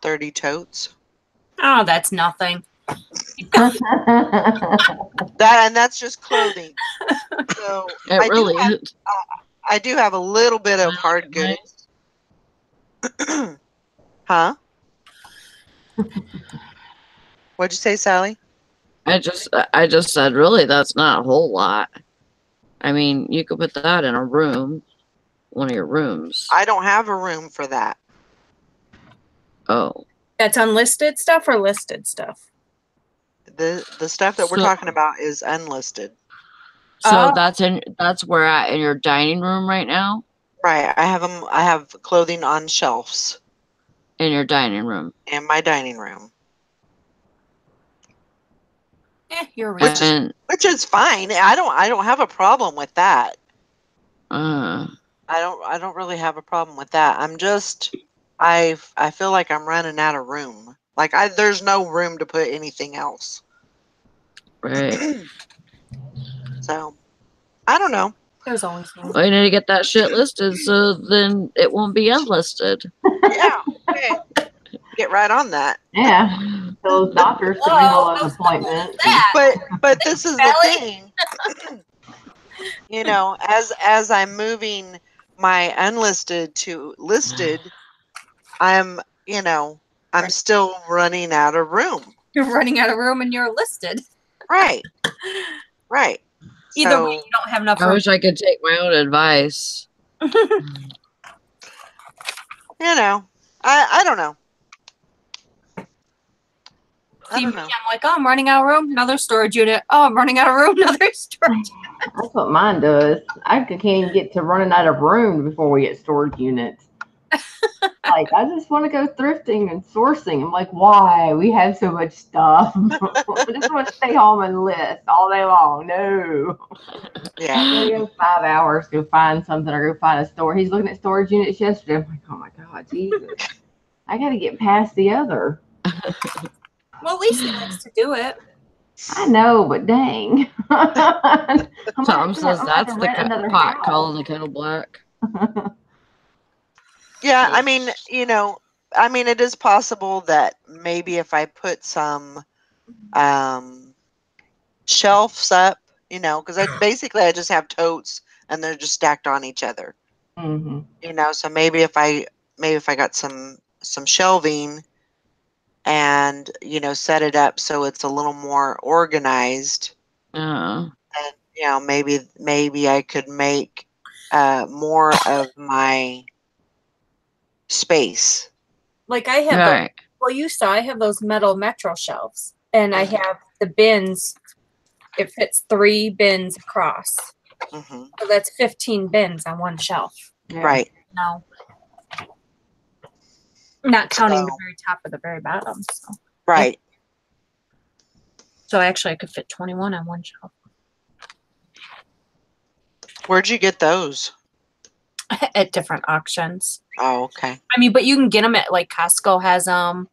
30 totes. Oh, that's nothing. That's just clothing. So It really is. I do have a little bit Can I of look hard at mine? goods. Huh? What'd you say, Sally? I just said really that's not a whole lot. I mean, you could put that in a room, one of your rooms. I don't have a room for that. Oh. That's unlisted stuff or listed stuff? The stuff that we're So talking about is unlisted. so Oh. that's where at in your dining room right now? Right. I have clothing on shelves In your dining room. in my dining room. You're Which is reasonable. And which is fine. I don't have a problem with that. uh I don't really have a problem with that. I feel like I'm running out of room. Like there's no room to put anything else. right. So, I don't know. There's always room. Well, you need to get that shit listed so then it won't be unlisted. Yeah. Okay. Get right on that. Yeah. Those doctors schedule Whoa, those how simple is appointments. that? But this is the Sally? thing. As I'm moving my unlisted to listed, I'm, I'm still running out of room. You're running out of room and you're listed. Right. Right. Either way, So, you don't have enough I room. wish I could take my own advice. I don't know. I See me, don't know. I'm like, oh, I'm running out of room. Another storage unit. Oh, I'm running out of room. Another storage. That's what mine does. Can't even get to running out of room before we get storage units. Like, I just want to go thrifting and sourcing. I'm like, why? We have so much stuff. I just want to stay home and list all day long. No. Yeah. I'm gonna go 5 hours to find something or go find a store. He's looking at storage units yesterday. I'm like, oh my God, Jesus. I got to get past the other. Well, at least he likes to do it. I know, but dang. Tom says that's the another pot house. calling the kettle black. Yeah, I mean, it is possible that maybe if I put some shelves up, because I just have totes and they're just stacked on each other. Mm-hmm. So maybe if I got some shelving and set it up so it's a little more organized, Uh, and maybe I could make more of my space. Like I have right. well, you saw I have those metal Metro shelves, and I have the bins. It fits 3 bins across, Hmm. so that's 15 bins on one shelf. Yeah. Right. No, not counting the So- very top or the very bottom. Right. So actually, I could fit 21 on one shelf. Where'd you get those? At different auctions. Oh, okay. I mean, but you can get them at like Costco has them.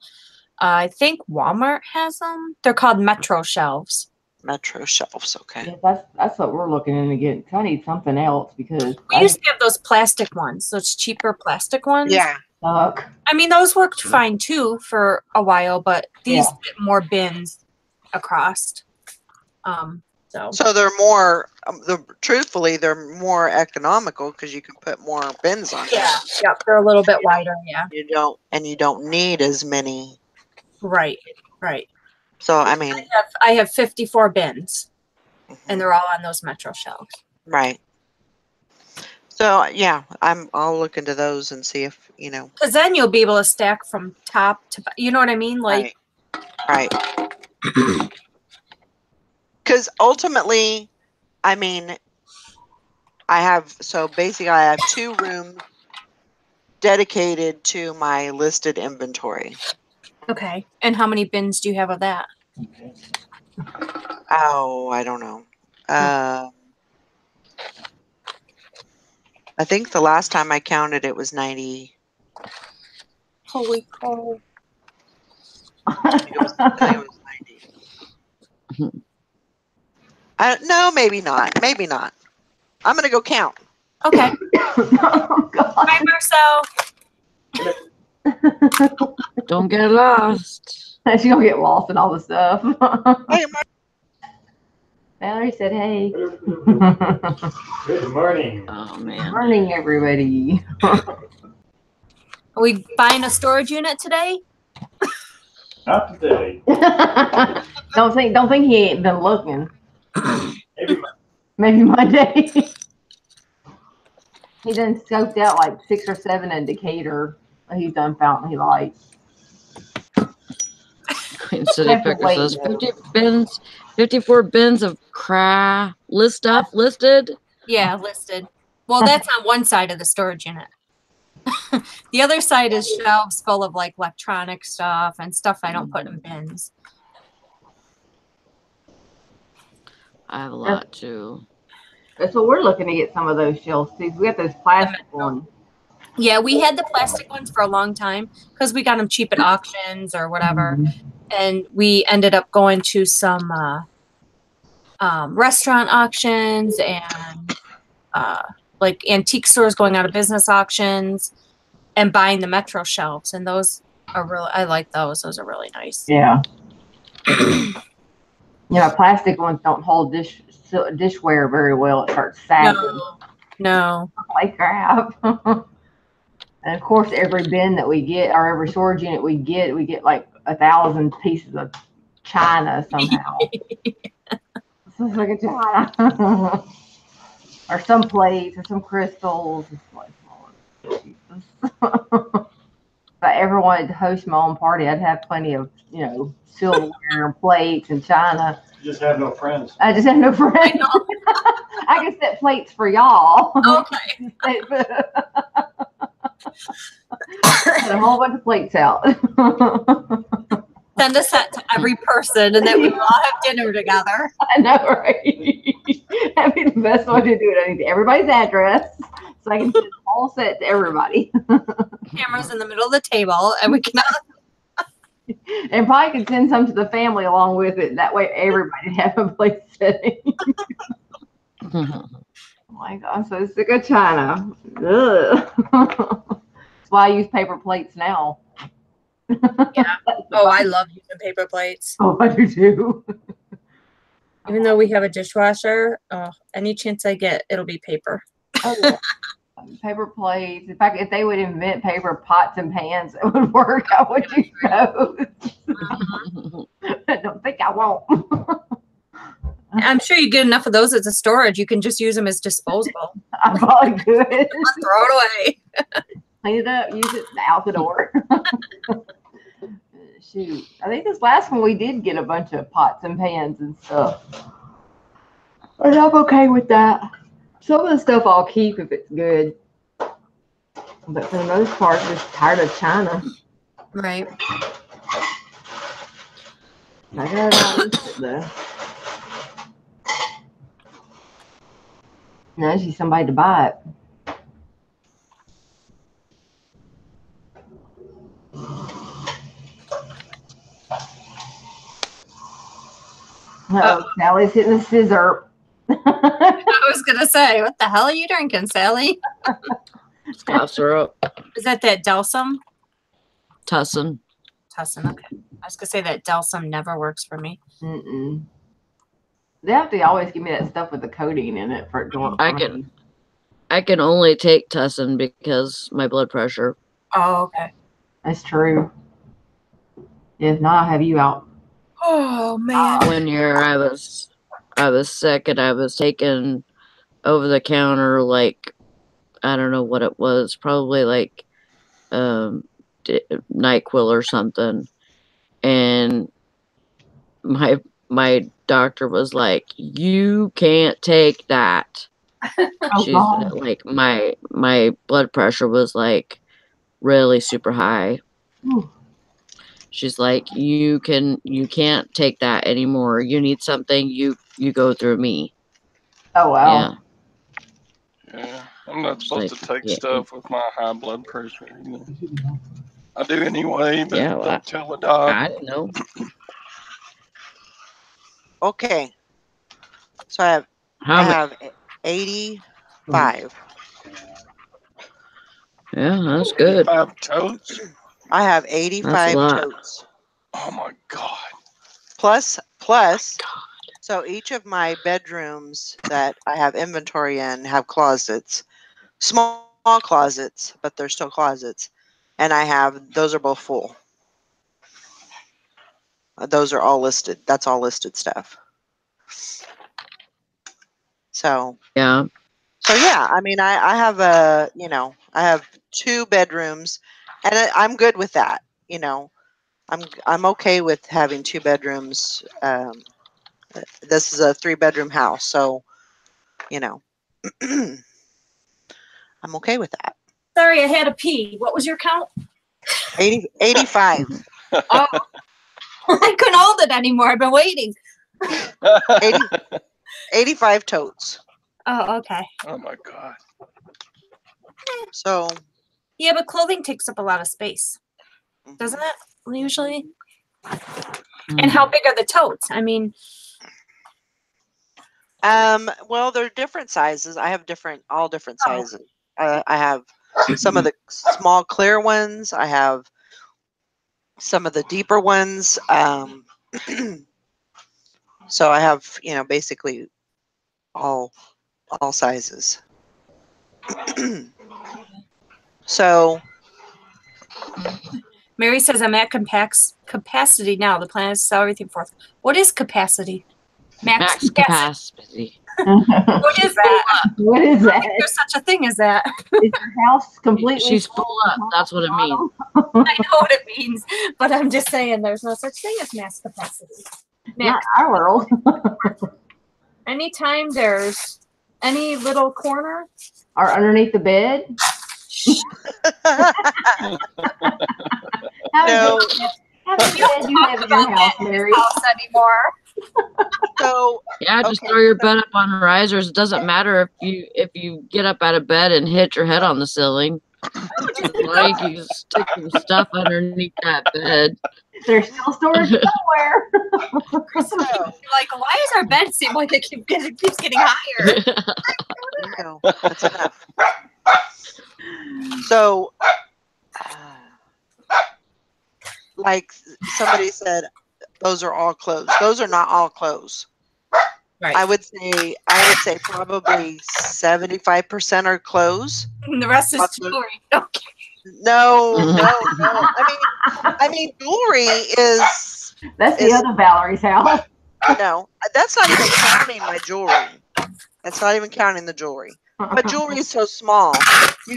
I think Walmart has them. They're called Metro shelves. Metro shelves. Okay. Yeah, that's what we're looking into getting. I need something else because We used to have those plastic ones, those cheaper plastic ones. Yeah. suck. I mean, those worked fine too for a while, but these Yeah. fit more bins across. So they're more. Truthfully, they're more economical because you can put more bins on. Yeah, yep, they're a little bit wider. Yeah, You don't need as many. right. So I mean, I have 54 bins, mhm, and they're all on those Metro shelves. right. So yeah, I'll look into those and see if Because then you'll be able to stack from top to, you know what I mean? Like, right. Because ultimately, I mean, I have 2 rooms dedicated to my listed inventory. okay. And how many bins do you have of that? Oh, I don't know. I think the last time I counted it was 90. Holy cow. I think it was 90. No, maybe not. Maybe not. I'm gonna go count. Okay. Oh, God. Bye, Marcel. Don't get lost. She's gonna get lost in all the stuff. Hey, Valerie said, "Hey." Good morning. Oh man. Morning, everybody. Are we buying a storage unit today? Not today. don't think he ain't been looking. Maybe Maybe Monday. He done scoped out like 6 or 7 in Decatur. He's done found he likes. Queen City Have to Picker wait, says though. 54 bins of listed. Yeah, listed. Well, that's on one side of the storage unit. The other side is shelves full of like electronic stuff and stuff I don't put in bins. I have a lot too. So we're looking to get some of those shelves too. We got those plastic ones. Yeah, we had the plastic ones for a long time because we got them cheap at auctions or whatever. And we ended up going to some restaurant auctions and like antique stores going out of business auctions and buying the Metro shelves. And those are really, I like those. Those are really nice. Yeah. Plastic ones don't hold dishware very well. It starts sagging. No. Like crap. And of course, every bin that we get, or every storage unit we get like 1,000 pieces of china somehow. So it's like a china. Or some plates, or some crystals. It's like, Lord Jesus. If I ever wanted to host my own party, I'd have plenty of, silverware and plates and china. you just have no friends. I just have no friends. I can set plates for y'all. Okay. Got a whole bunch of plates out. Send a set to every person and then we all have dinner together. I know, right? That'd be the best way to do it. I need everybody's address so I can send a whole set to everybody. Cameras in the middle of the table and we can And probably could send some to the family along with it. That way everybody have a place sitting. Oh my God, I'm so sick of China. Ugh. That's why I use paper plates now. Yeah. Oh, I love using paper plates. Oh, I do too. Even though we have a dishwasher, any chance I get, it'll be paper. Oh, yeah. Paper plates. If they would invent paper pots and pans, it would work. I would use those. I don't think I won't. I'm sure you get enough of those as a storage. You can just use them as disposable. I probably could. Throw it away. Clean it up, use it out the door. Shoot. I think this last one we did get a bunch of pots and pans and stuff. But I'm okay with that. Some of the stuff I'll keep if it's good. But for the most part, I'm just tired of China. Right. I got it all listed though. Now I see somebody to buy it. Uh-oh, Sally's hitting the scissor. I was going to say, what the hell are you drinking, Sally? It's cough syrup. Is that Delsum? Tussin. Tussin, okay. I was going to say that Delsum never works for me. Mm-mm. They have to always give me that stuff with the codeine in it for it to work. I can only take Tussin because my blood pressure. Oh, okay. That's true. If not, I'll have you out. Oh, man. One year I was sick and I was taken over the counter, like, I don't know what it was, probably like NyQuil or something. And my doctor was like, "You can't take that." Oh, like my blood pressure was like really super high. Ooh. She's like, you can't take that anymore. You need something, you go through me. Oh, wow. Yeah, I'm not supposed to take yeah. stuff with my high blood pressure. You know. I do anyway, but Yeah, well, don't tell the doc. I didn't know. Okay. So I have 85. Yeah, that's good. 85 totes. I have That's 85 a lot. totes. Oh my god. Plus, so each of my bedrooms that I have inventory in have closets. Small closets, but they're still closets. And those are both full. Those are all listed. That's all listed stuff. So Yeah. I mean, I have I have 2 bedrooms, and I'm good with that. You know, I'm okay with having 2 bedrooms. This is a 3-bedroom house, so you know, I'm okay with that. Sorry, I had a pee. What was your count? 85. Oh, I couldn't hold it anymore. I've been waiting. 85 totes. Oh, okay. Oh my god. So Yeah, but clothing takes up a lot of space, doesn't it? Usually. And how big are the totes? I mean, well, they're different sizes. I have all different sizes. I have some of the small clear ones. I have some of the deeper ones. So I have, basically all sizes. So Mary says I'm at capacity now. The plan is to sell everything forth. What is capacity? Max capacity. What is that? What is I that? think there's such a thing as that. Is your house completely She's full up. That's what it means. I know what it means, but I'm just saying there's no such thing as max capacity. Not our world. Anytime there's any little corner Or underneath the bed. no. How many beds do you have in your house, Mary? house anymore. So Yeah, just okay. throw your bed up on risers. It doesn't matter if you get up out of bed and hit your head on the ceiling. Like you stick some stuff underneath that bed. There's still storage somewhere. Chris will keep, like, why does our bed seem like it keeps getting higher? No, that's enough. So, like somebody said, those are all clothes. Those are not all clothes. Right. I would say probably 75% are clothes. And the rest is Lots of- jewelry. Okay. No. I mean, jewelry is That's the It's- other Valerie's house. no. That's not even counting my jewelry. That's not even counting the jewelry. But jewelry is so small. You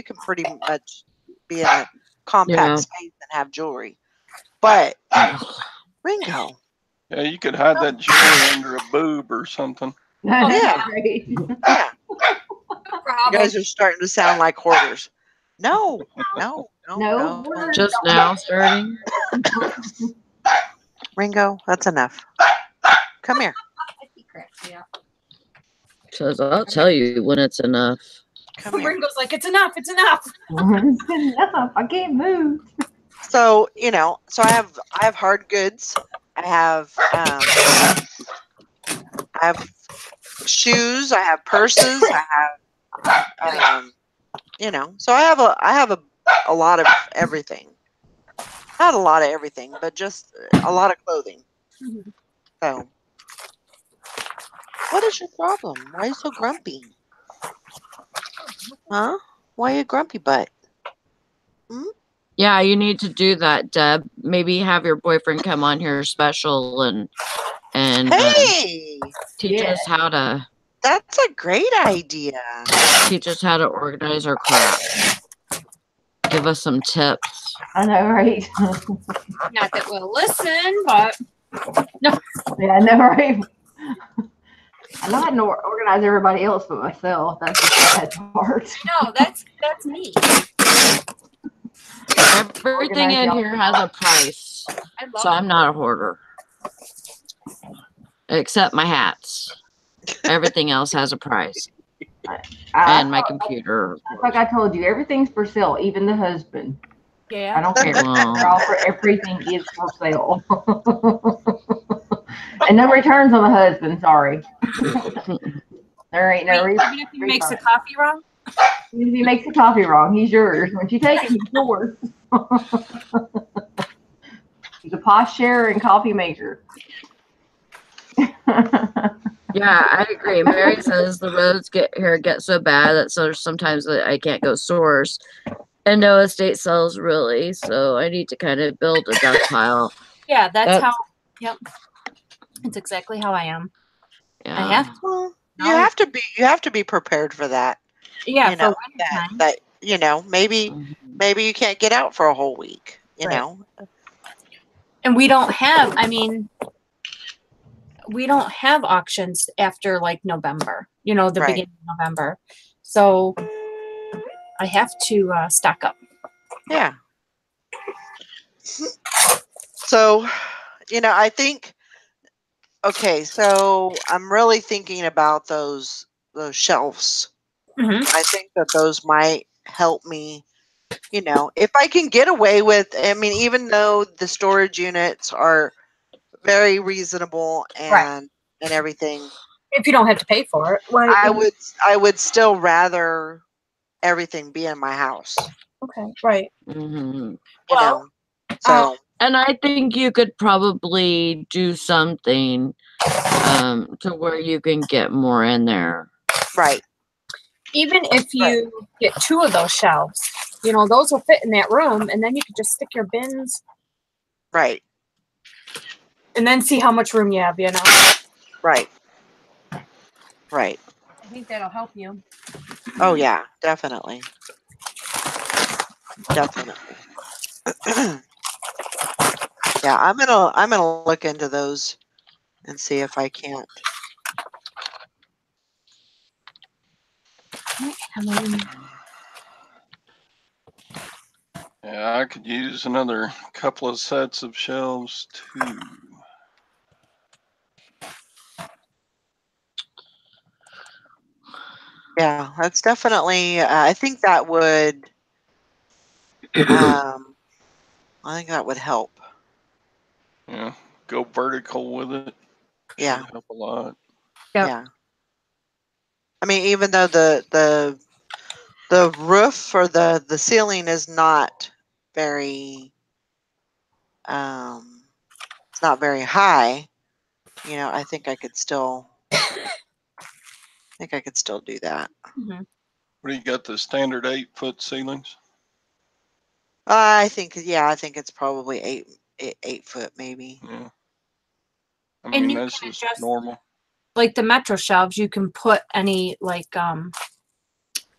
can pretty much be in a compact Yeah. space and have jewelry. But Ringo, Yeah, you could hide that jewelry under a boob or something. That's Yeah. great. yeah, No you problem. guys are starting to sound like hoarders. No. No, we're Just now starting. Ringo, that's enough. Come here. Yeah. Says I'll tell you when it's enough. Come here. Ringo's like, it's enough. It's enough. It's enough. I can't move. So I have hard goods. I have shoes. I have purses. I have So I have a lot of everything. Not a lot of everything, but just a lot of clothing. So, what is your problem? Why are you so grumpy? Huh? Why are you grumpy butt? Yeah, you need to do that, Deb. Maybe have your boyfriend come on here special and Hey, teach Yeah. us how to that's a great idea. organize our crap. Give us some tips. I know, right? Not that we'll listen, but Yeah, I know, right? I know how to organize everybody else but myself. That's the sad part. no, that's me. Everything in here has a price, I love so I'm not a hoarder. Except my hats. Everything else has a price. And my computer. Like I told you, everything's for sale, even the husband. Yeah. I don't care. Wow. Everything is for sale. And no returns on the husband, sorry. There ain't no Wait, even if he makes the coffee wrong? Even if he makes the coffee wrong, he's yours. Once you take it, he's yours. He's a posh sharer and coffee maker. Yeah, I agree. Mary says the roads get so bad that sometimes I can't go source. And no estate sells really, so I need to kind of build a death pile. Yeah, that's how. Yep. It's exactly how I am. Yeah. I have to. Well, you have to be prepared for that. Yeah, You know, for winter time. that maybe you can't get out for a whole week. You Right. know. And we don't have. I mean, we don't have auctions after like November. The Right. beginning of November. So I have to stock up. Yeah. So, I think. Okay, so I'm really thinking about those shelves. Mhm. I think that those might help me. If I can get away with. I mean, even though the storage units are very reasonable and everything, If you don't have to pay for it, right? I would still rather everything be in my house. Okay, right. Mhm. Well, So And I think you could probably do something to where you can get more in there. right, even if you get 2 of those shelves, those will fit in that room, and then you could just stick your bins right, and then see how much room you have. right, right. I think that'll help you. Oh yeah, definitely, definitely. Yeah, I'm gonna look into those and see if I can't. Yeah, I could use another couple of sets of shelves too. Yeah, that's definitely. I think that would. I think that would help. Yeah, go vertical with it. Yeah. Should help a lot. Yep. Yeah. I mean, even though the roof or the ceiling is not very it's not very high, I think I could still do that. hmm What do you got? The standard 8-foot ceilings? I think it's probably 8 foot maybe. Yeah. I And mean, you that's can just adjust, normal. like the metro shelves, you can put any like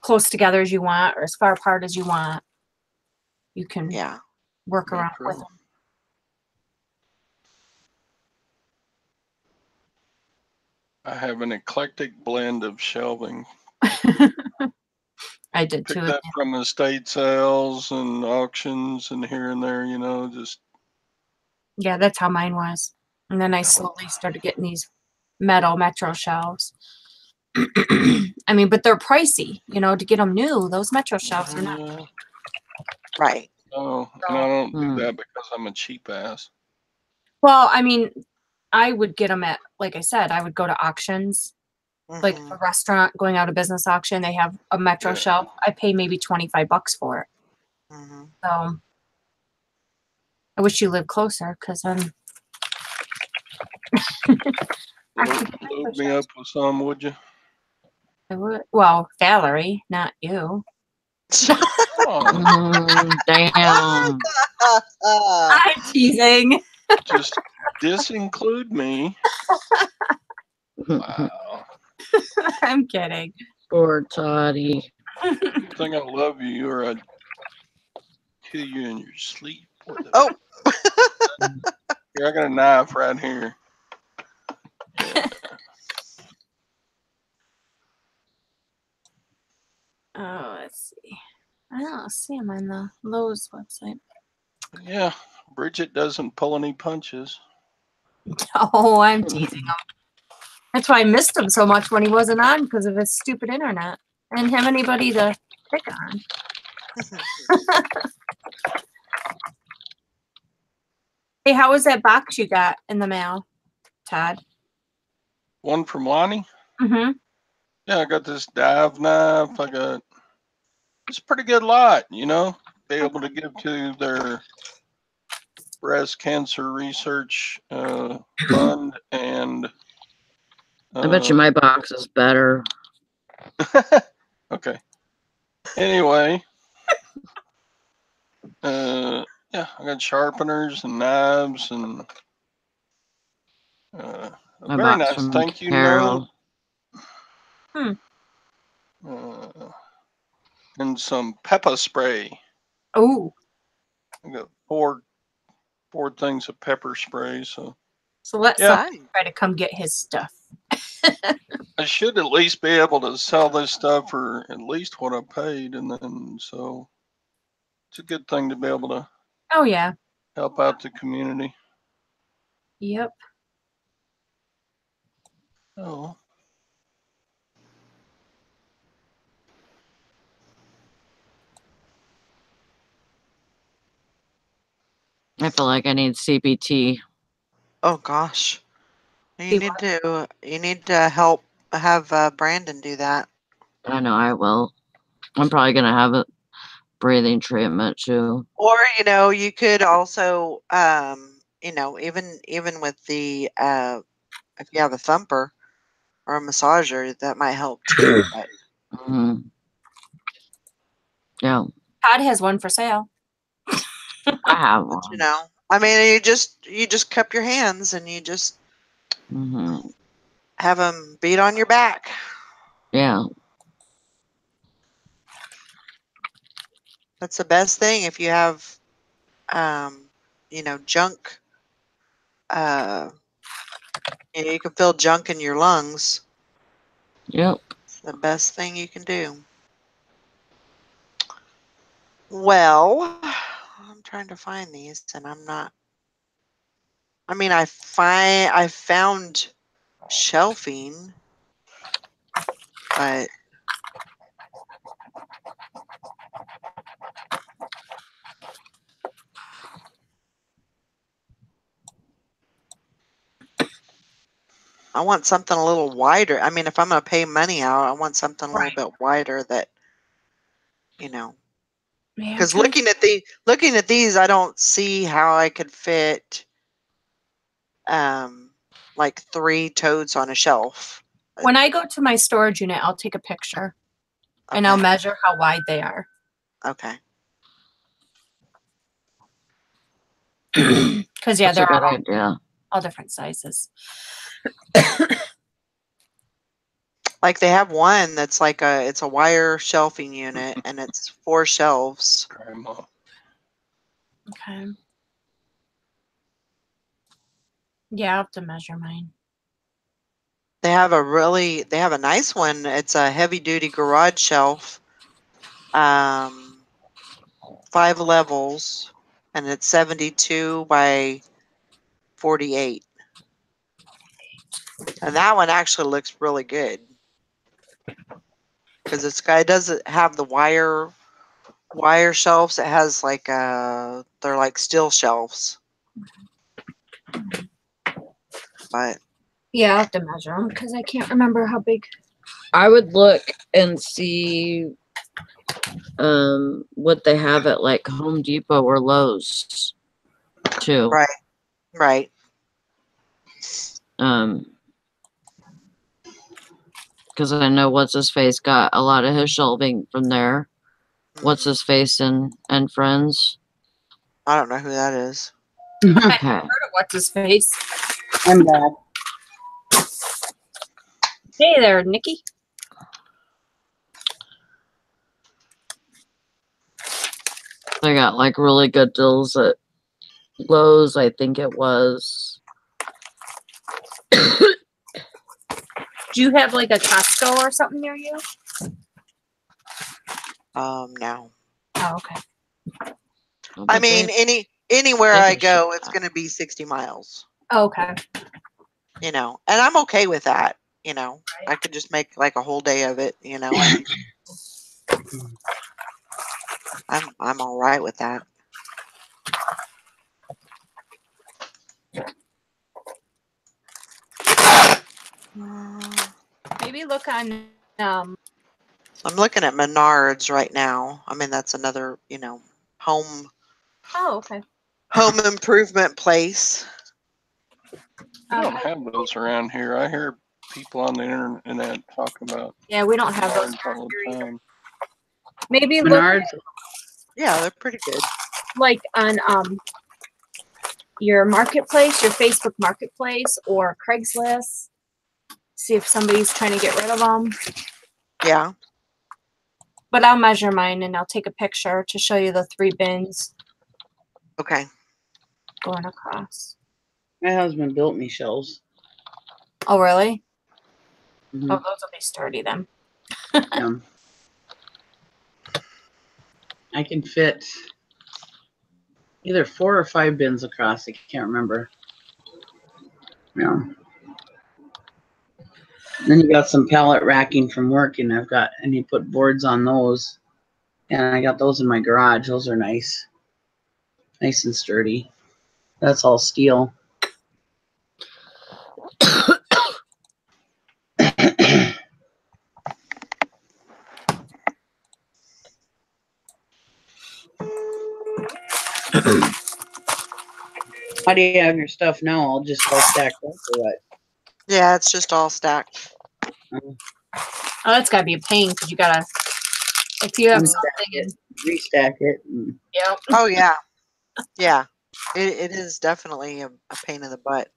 close together as you want or as far apart as you want. You can Yeah. work Yeah, around true. with I have an eclectic blend of shelving. them. I did Picked too. up from estate sales and auctions and here and there, just Yeah, that's how mine was. And then I slowly started getting these metal metro shelves. I mean, but they're pricey, to get them new. Those metro shelves are not. yeah. Right. Oh, and I don't do Hmm. that because I'm a cheap ass. Well, I mean, I would get them at, like I said, I would go to auctions, like Mhm. a restaurant going out of business auction. They have a metro Yeah. shelf. I pay maybe $25 for it. Mhm. So I wish you lived closer because then I could get metro Load me shelves. up with some, would you? I would. Well, Valerie, not you. Oh, Damn. I'm teasing. just disinclude me. Wow. I'm kidding. Poor Toddy. You think I love you or I'd kill you in your sleep? Oh. Here, I got a knife right here. Yeah. Oh, let's see. I don't see him on the Lowe's website. Yeah, Bridget doesn't pull any punches. Oh, I'm teasing him. That's why I missed him so much when he wasn't on because of his stupid internet. I didn't have anybody to pick on. Hey, how was that box you got in the mail, Todd? One from Lonnie. Mm-hmm. Yeah, I got this dive knife. I got it's a pretty good lot, be able to give to their breast cancer research fund and I bet you my box is better. okay. Anyway, yeah, I got sharpeners and knives and a My very box nice from thank you note. Carol. And some pepper spray. Oh, I got four things of pepper spray. So let yeah, someone try to come get his stuff. I should at least be able to sell this stuff for at least what I paid, and then so it's a good thing to be able to Oh yeah. help out the community. Yep. Oh. I feel like I need CBT. Oh gosh. You See need what? to help have Brandon do that. I know I will. I'm probably gonna have a breathing treatment too. Or, you could also even with the if you have a thumper or a massager, that might help too. But Hmm. Yeah, Todd has one for sale. I have but, one. I mean, you just cup your hands and you just Hmm. have them beat on your back. Yeah. That's the best thing if you have junk. Uh, you can feel junk in your lungs. Yep. It's the best thing you can do. Well, I'm trying to find these, and I'm not. I mean, I found shelving, but I want something a little wider. I mean, if I'm going to pay money out, I want something a little Right. bit wider that, you know, Yeah, I'm because trying to- looking at these, I don't see how I could fit like 3 totes on a shelf. when I go to my storage unit, I'll take a picture and I'll Okay. measure how wide they are. Okay. Because yeah, That's a they're good idea. all different sizes. Like they have one that's like it's a wire shelving unit and it's 4 shelves. Grandma. Okay. Yeah, I'll have to measure mine. They have a nice one. It's a heavy duty garage shelf. 5 levels and it's 72 by 48. And that one actually looks really good. Because this guy doesn't have the wire shelves. It has like they're like steel shelves. But Yeah, I'll have to measure them because I can't remember how big. I would look and see what they have at like Home Depot or Lowe's too. right. Because I know what's his face got a lot of his shelving from there. What's Mhm. his face and friends. I don't know who that is. Okay. Heard of what's his face? I'm back. Hey there, Nikki. They got like really good deals at Lowe's, I think it was. Do you have like a Costco or something near you? No. Oh, okay. I mean, anywhere they I can go, ship it's that. going to be 60 miles. Oh, okay. You know, and I'm okay with that. You know, I could just make like a whole day of it. You know, and I'm all right with that. Maybe look on I'm looking at Menards right now. I mean, that's another, you know, home oh, okay. improvement place. We don't have those around here. I hear people on the internet talking about Yeah, we don't have those Menards all the time. Maybe look Menards. Yeah, they're pretty good. like on your marketplace, your Facebook marketplace or Craigslist. See if somebody's trying to get rid of them. Yeah. But I'll measure mine and I'll take a picture to show you the 3 bins Okay. going across. My husband built me shelves. Oh, really? Mhm. Oh, those will be sturdy then. Yeah. I can fit either 4 or 5 bins across. I can't remember. Yeah. Then you got some pallet racking from work, and you put boards on those. And I got those in my garage. Those are nice. Nice and sturdy. That's all steel. How do you have your stuff now? All just all stacked up or what? Yeah, it's just all stacked. Oh, that's gotta be a pain because you gotta if you have Unstack something it, and restack it. And yeah. Oh yeah. Yeah. It is definitely a pain in the butt.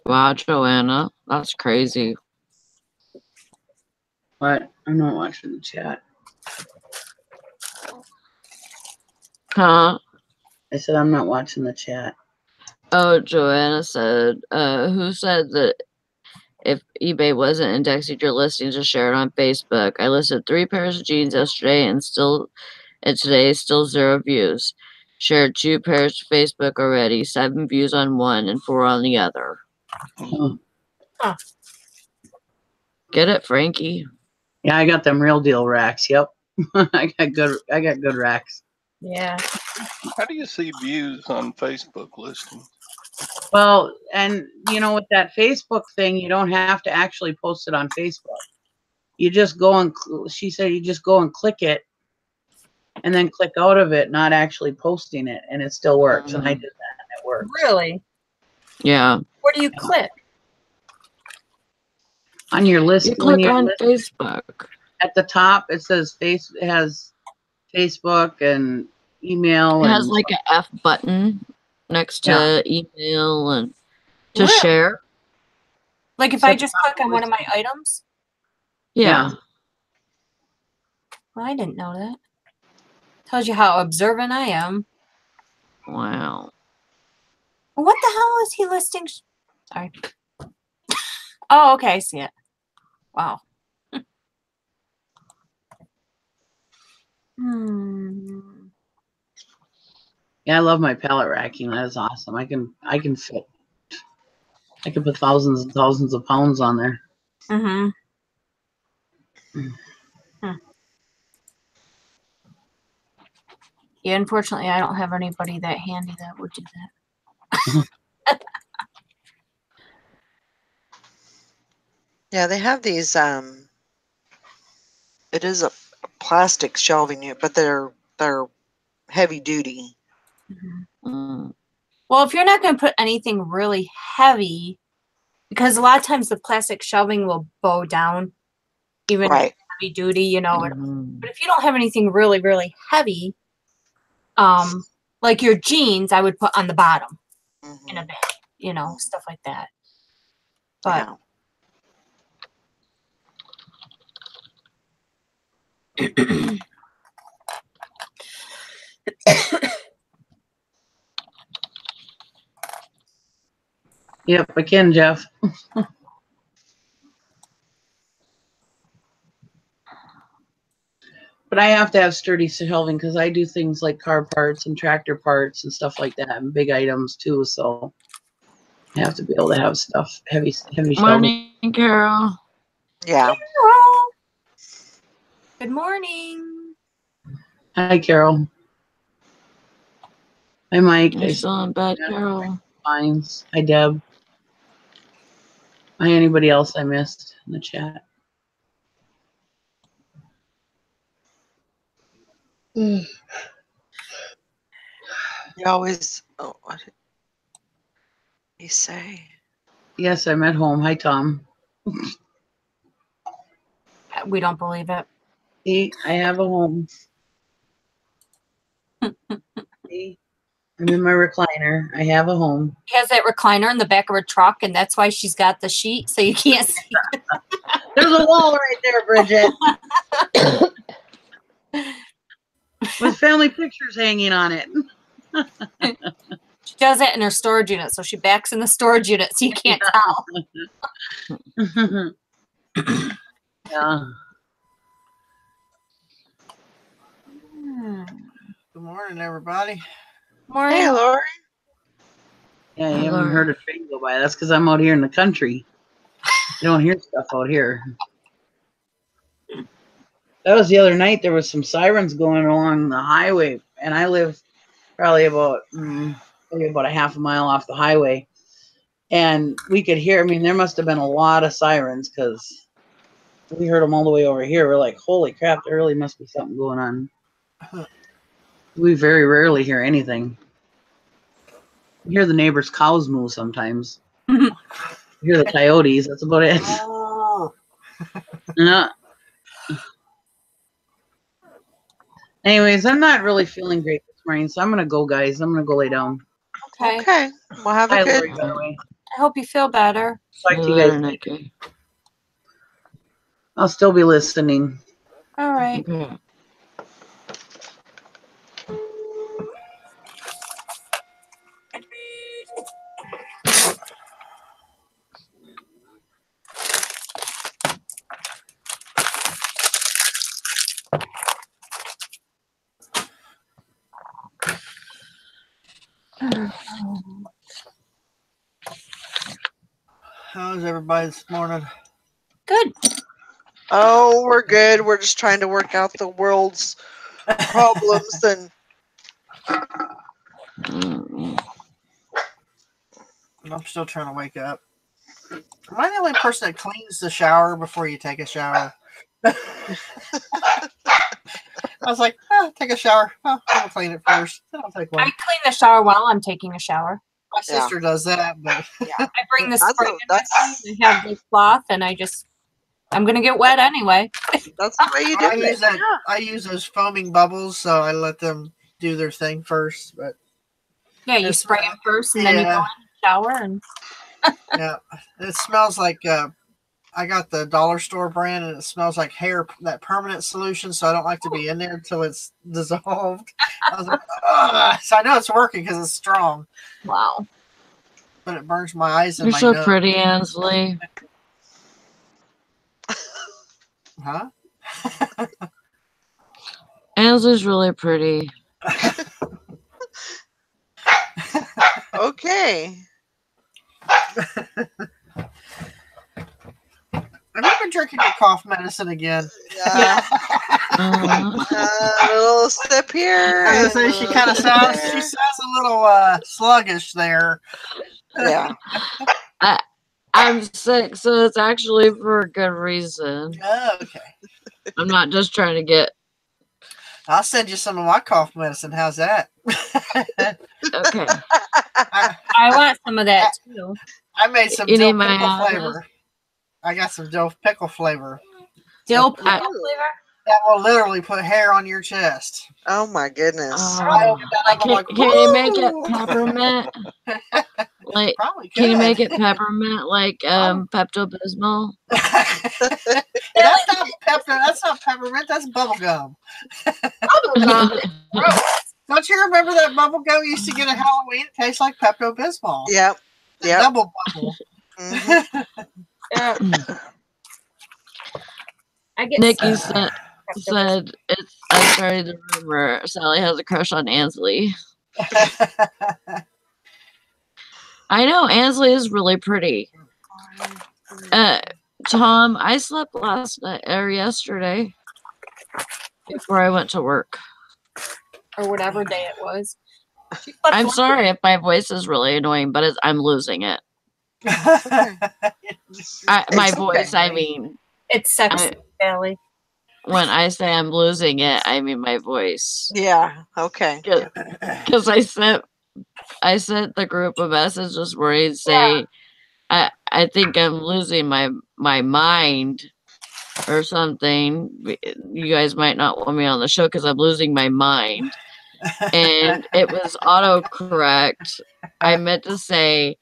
Wow, Joanna, that's crazy. But I'm not watching the chat. Huh? I said I'm not watching the chat. Oh, Joanna said, who said that if eBay wasn't indexing your listings to share it on Facebook? I listed 3 pairs of jeans yesterday and today still 0 views. Shared 2 pairs to Facebook already, 7 views on one and 4 on the other. Get it, Frankie? Yeah, I got them real deal racks. Yep. I got good racks. Yeah. How do you see views on Facebook listings? Well, and you know, with that Facebook thing, you don't have to actually post it on Facebook. You just go and she said you just go and click it and then click out of it, not actually posting it, and it still works. And I did that and it works. Really? Yeah. Where do you click? On your list, You click on Facebook. At the top, it says it has Facebook and email. It and has like an F button next to email and to share. Like if I just click on one of my items? Yeah. Well, I didn't know that. Tells you how observant I am. Wow. What the hell is he listing? Sorry. Oh, okay, I see it. Wow. Yeah, I love my pallet racking. That is awesome. I can fit. I can put thousands and thousands of pounds on there. Mm-hmm. Yeah, unfortunately, I don't have anybody that handy that would do that. Yeah, they have these. It is a plastic shelving unit, but they're heavy duty. Mm-hmm. Well, if you're not going to put anything really heavy, because a lot of times the plastic shelving will bow down, even if it's heavy duty, you know. But if you don't have anything really, really heavy, like your jeans, I would put on the bottom in a bag, you know, stuff like that. But Yep, I can, Jeff. But I have to have sturdy shelving because I do things like car parts and tractor parts and stuff like that, and big items too. So I have to be able to have stuff heavy shelving. Morning, Carol. Yeah. Carol. Good morning. Hi, Carol. Hi, Mike. You're still in bed, Carol. Fines. Hi, Deb. Hi, anybody else I missed in the chat? You always. Oh, what did he say? Yes, I'm at home. Hi, Tom. We don't believe it. See, I have a home. See, I'm in my recliner. I have a home. She has that recliner in the back of her truck, and that's why she's got the sheet, so you can't see. There's a wall right there, Bridget. With family pictures hanging on it. She does that in her storage unit, so she backs in the storage unit, so you can't tell. Yeah. Good morning, everybody. Morning. Hey, Lori. Yeah, you haven't heard a train go by. That's because I'm out here in the country. You don't hear stuff out here. That was the other night. There was some sirens going along the highway, and I live probably about a half a mile off the highway. And we could hear, I mean, there must have been a lot of sirens because we heard them all the way over here. We're like, holy crap, there really must be something going on. We very rarely hear anything. You hear the neighbors' cows moo sometimes. You hear the coyotes. That's about it. Oh. Yeah. Anyways, I'm not really feeling great this morning, so I'm going to go, guys. I'm going to go lay down. Okay. Okay. Well, have a Hi, good. Lori, by the way. I hope you feel better. Talk to you guys later. I'll still be listening. All right. Okay. How's everybody this morning? Good. Oh, we're good. We're just trying to work out the world's problems and I'm still trying to wake up. Am I the only person that cleans the shower before you take a shower? I was like, take a shower. Oh, I'll clean it first. Then I'll take I one. clean the shower while I'm taking a shower. My sister does that, but I bring the That's spray a- in with that's- me. I have the cloth, and I'm gonna get wet anyway. that's the way you do I use it. that. I use those foaming bubbles, so I let them do their thing first. But Yeah, you It's- spray them first, and then you go in the shower, and yeah, it smells like I got the dollar store brand, and it smells like hair, that permanent solution. So I don't like to be in there until it's dissolved. I was like, ugh. So I know it's working because it's strong, wow. but it burns my eyes and You're my so nose. pretty, Ansley. Huh? Ansley's really pretty. Okay. Have you been drinking your cough medicine again? Yeah. Uh, A little sip here. I and was gonna a say she little kind of sip sounds. there. She sounds a little sluggish there. Yeah. I'm sick, so it's actually for a good reason. Okay. I'm not just trying to get. I'll send you some of my cough medicine. How's that? Okay. I want some of that too. I made some You dill need my pickle address? flavor. I got some dill pickle flavor. Dill That- pickle flavor. That will literally put hair on your chest. Oh my goodness. I Oh. opened that up, I'm like, Can you make it "Woo!" peppermint? Like, Probably can you could. make it peppermint like Pepto Bismol? That's not peppermint. That's bubble gum. Don't you remember that bubble gum you used to get at Halloween? It tastes like Pepto Bismol. Yep. Yep. Double bubble. Mhm. I get Nikki some said it's. I started the rumor. Sally has a crush on Ansley. I know Ansley is really pretty. Tom, I slept last night or yesterday before I went to work. or whatever day it was. I'm sorry if my voice is really annoying, but I'm losing it. My It's voice, okay. I mean, It's sexy, Sally. when I say I'm losing it, I mean my voice. Yeah. Okay. Because I sent the group a message this morning saying, I think I'm losing my mind or something. You guys might not want me on the show because I'm losing my mind. And it was autocorrect. I meant to say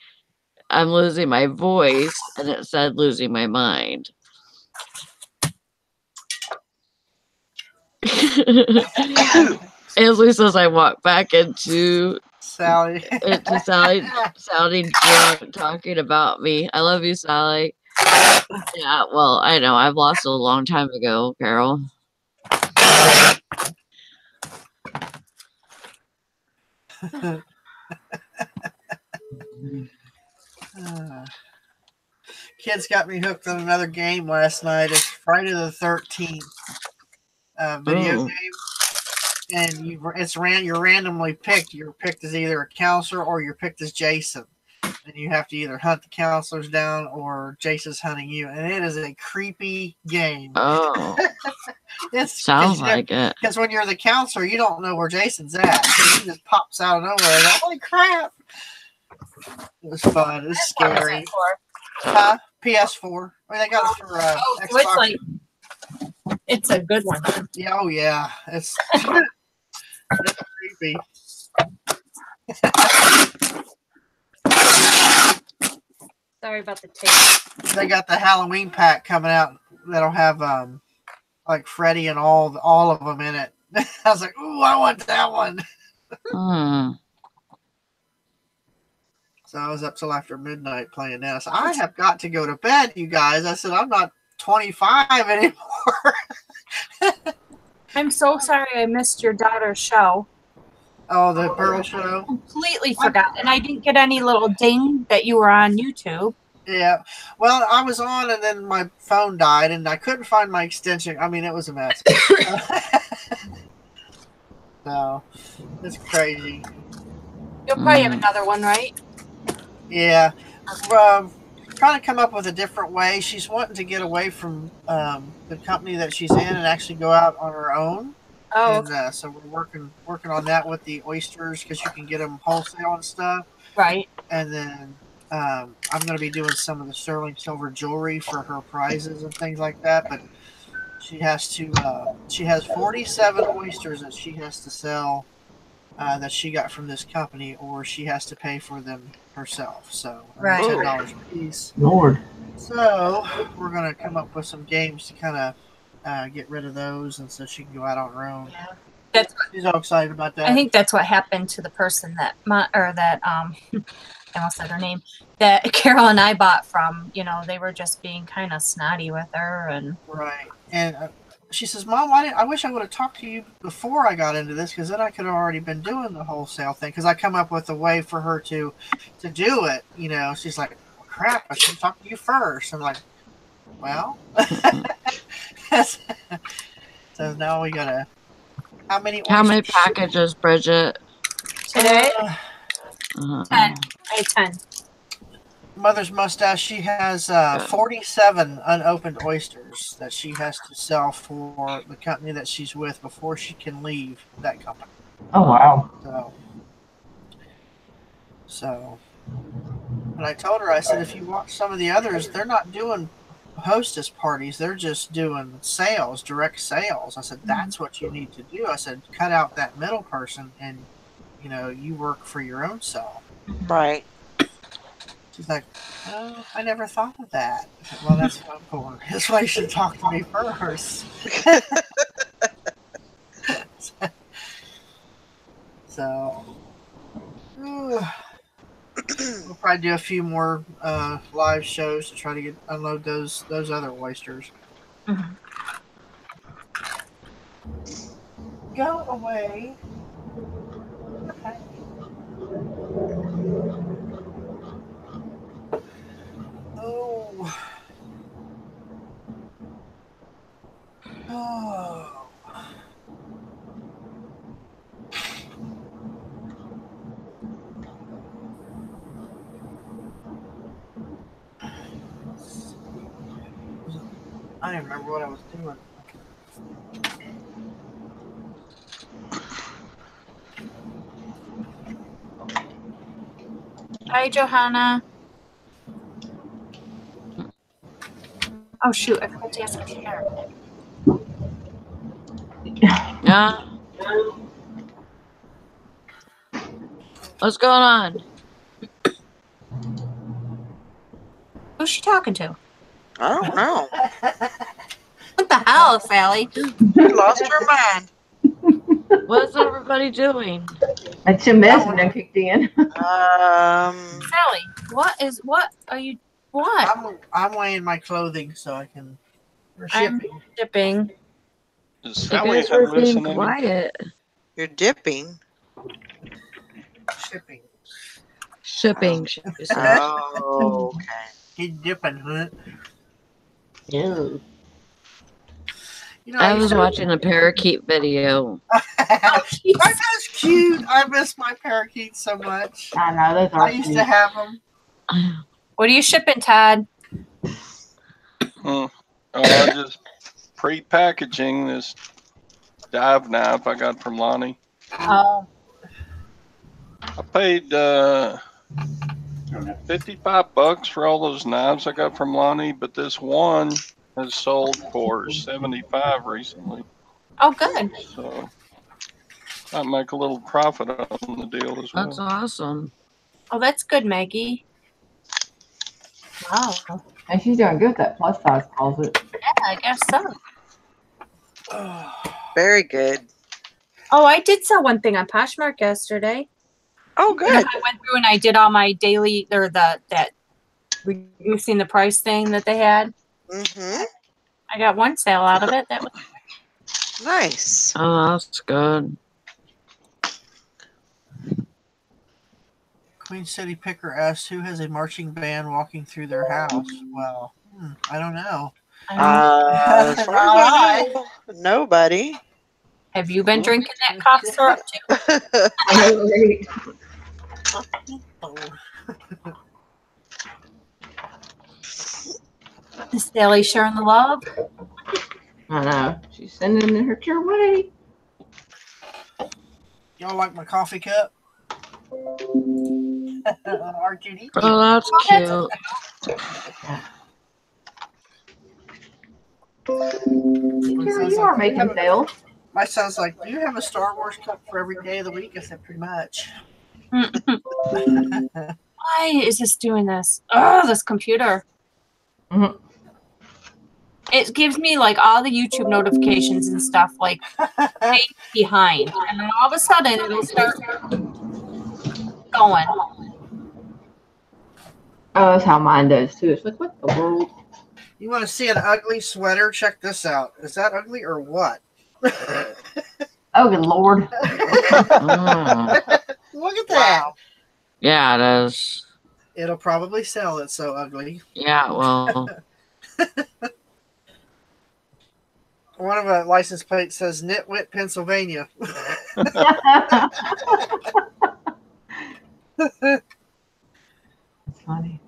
I'm losing my voice, and it said losing my mind. Ansley says I walk back into Sally. Sally sounding drunk talking about me. I love you, Sally. Yeah, well, I know. I've lost it a long time ago, Carol. Kids got me hooked on another game last night. It's Friday the 13th video Ooh. game. And you're randomly picked. You're picked as either a counselor or you're picked as Jason. And you have to either hunt the counselors down or Jason's hunting you. And it is a creepy game. Oh, sounds like it. Because when you're the counselor, you don't know where Jason's at. He just pops out of nowhere. Like, holy crap. It was fun. It was scary. Huh? PS4. I mean, they got it for So Xbox. it's like it's a good one. Yeah, oh yeah, it's creepy. Sorry about the tape. They got the Halloween pack coming out that'll have like Freddy and all of them in it. I was like, ooh, I want that one. So I was up till after midnight playing that. So I have got to go to bed, you guys. I said I'm not 25 anymore. I'm so sorry I missed your daughter's show. Oh, the Pearl show. Completely forgot, and I didn't get any little ding that you were on YouTube. Yeah. Well, I was on and then my phone died and I couldn't find my extension. I mean, it was a mess. So, it's crazy. You'll probably have another one, right? Yeah. Trying to come up with a different way. She's wanting to get away from the company that she's in and actually go out on her own. Oh, And so we're working on that with the oysters because you can get them wholesale and stuff. right. And then I'm going to be doing some of the sterling silver jewelry for her prizes and things like that. But she has to. She has 47 oysters that she has to sell that she got from this company, or she has to pay for them herself. So Right. $10 a piece. Lord. So we're going to come up with some games to kind of get rid of those, and so she can go out on her own. That's. She's all excited about that. I think that's what happened to the person that I almost said her name, that Carol and I bought from. You know, they were just being kind of snotty with her, and Right. And she says, Mom, I wish I would have talked to you before I got into this, because then I could have already been doing the wholesale thing, because I come up with a way for her to do it. You know, she's like, well, crap, I should have talked to you first. I'm like, well. So now we got to, how many packages, Bridget? today Uh, 10. I had 10. Mother's Mustache, she has 47 unopened oysters that she has to sell for the company that she's with before she can leave that company. Oh, wow. So, and I told her, I said, if you watch some of the others, they're not doing hostess parties. They're just doing sales, direct sales. I said, that's what you need to do. I said, cut out that middle person and, you know, you work for your own self. Right. She's like, oh, I never thought of that. I said, well, that's what I'm for. That's why you should talk to me first. So, we'll probably do a few more live shows to try to unload those other oysters. Mm-hmm. Go away. Okay. Oh. Oh. I don't remember what I was doing. Hi, Johanna. Oh, shoot. I forgot to ask if she's there. yeah. What's going on? Who's she talking to? I don't know. What the hell, Sally? She lost her mind. What's everybody doing? That's your medicine that kicked in. Sally, what are you, what? I'm weighing my clothing so I can. We're I'm shipping. shipping. Is You Sally guys were being hallucinating? quiet. You're dipping. Shipping. Shipping. She said. Oh, okay. He's dipping, huh? Ew. You know, I was watching a parakeet video. Aren't those cute? I miss my parakeets so much. I know, those are I used to have them. What are you shipping, Todd? Oh, I'm just pre-packaging this dive knife I got from Lonnie. Oh. I paid $55 for all those knives I got from Lonnie, but this one has sold for $75 recently. Oh, good. So I make a little profit on the deal as well. That's awesome. Oh, that's good, Maggie. Wow. And she's doing good with that plus size closet. Yeah, I guess so. Very good. Oh, I did sell one thing on Poshmark yesterday. Oh, good. I went through and I did all my daily, or that reducing the price thing that they had. Mm-hmm. I got one sale out of it. That was Nice. Oh, that's good. Queen City Picker asks, who has a marching band walking through their house? Well, I don't know. As far as I know, nobody. Have you been drinking that cough syrup too? I know, right? Is Sally sharing the love? I know. She's sending it your way. Y'all like my coffee cup? R2D. Oh, that's cute. Here you are making sales. My son's like, do you have a Star Wars cup for every day of the week? I said, pretty much. Why is this doing this? Oh, this computer. Mhm. It gives me like all the YouTube notifications and stuff like days behind. And then all of a sudden it'll start going. Oh, that's how mine does too. It's like, what the world? You want to see an ugly sweater? Check this out. Is that ugly or what? Oh, good Lord. Look at that. Yeah, it is. It'll probably sell. It's so ugly. Yeah, well. One of the license plates says Nitwit, Pennsylvania. That's funny.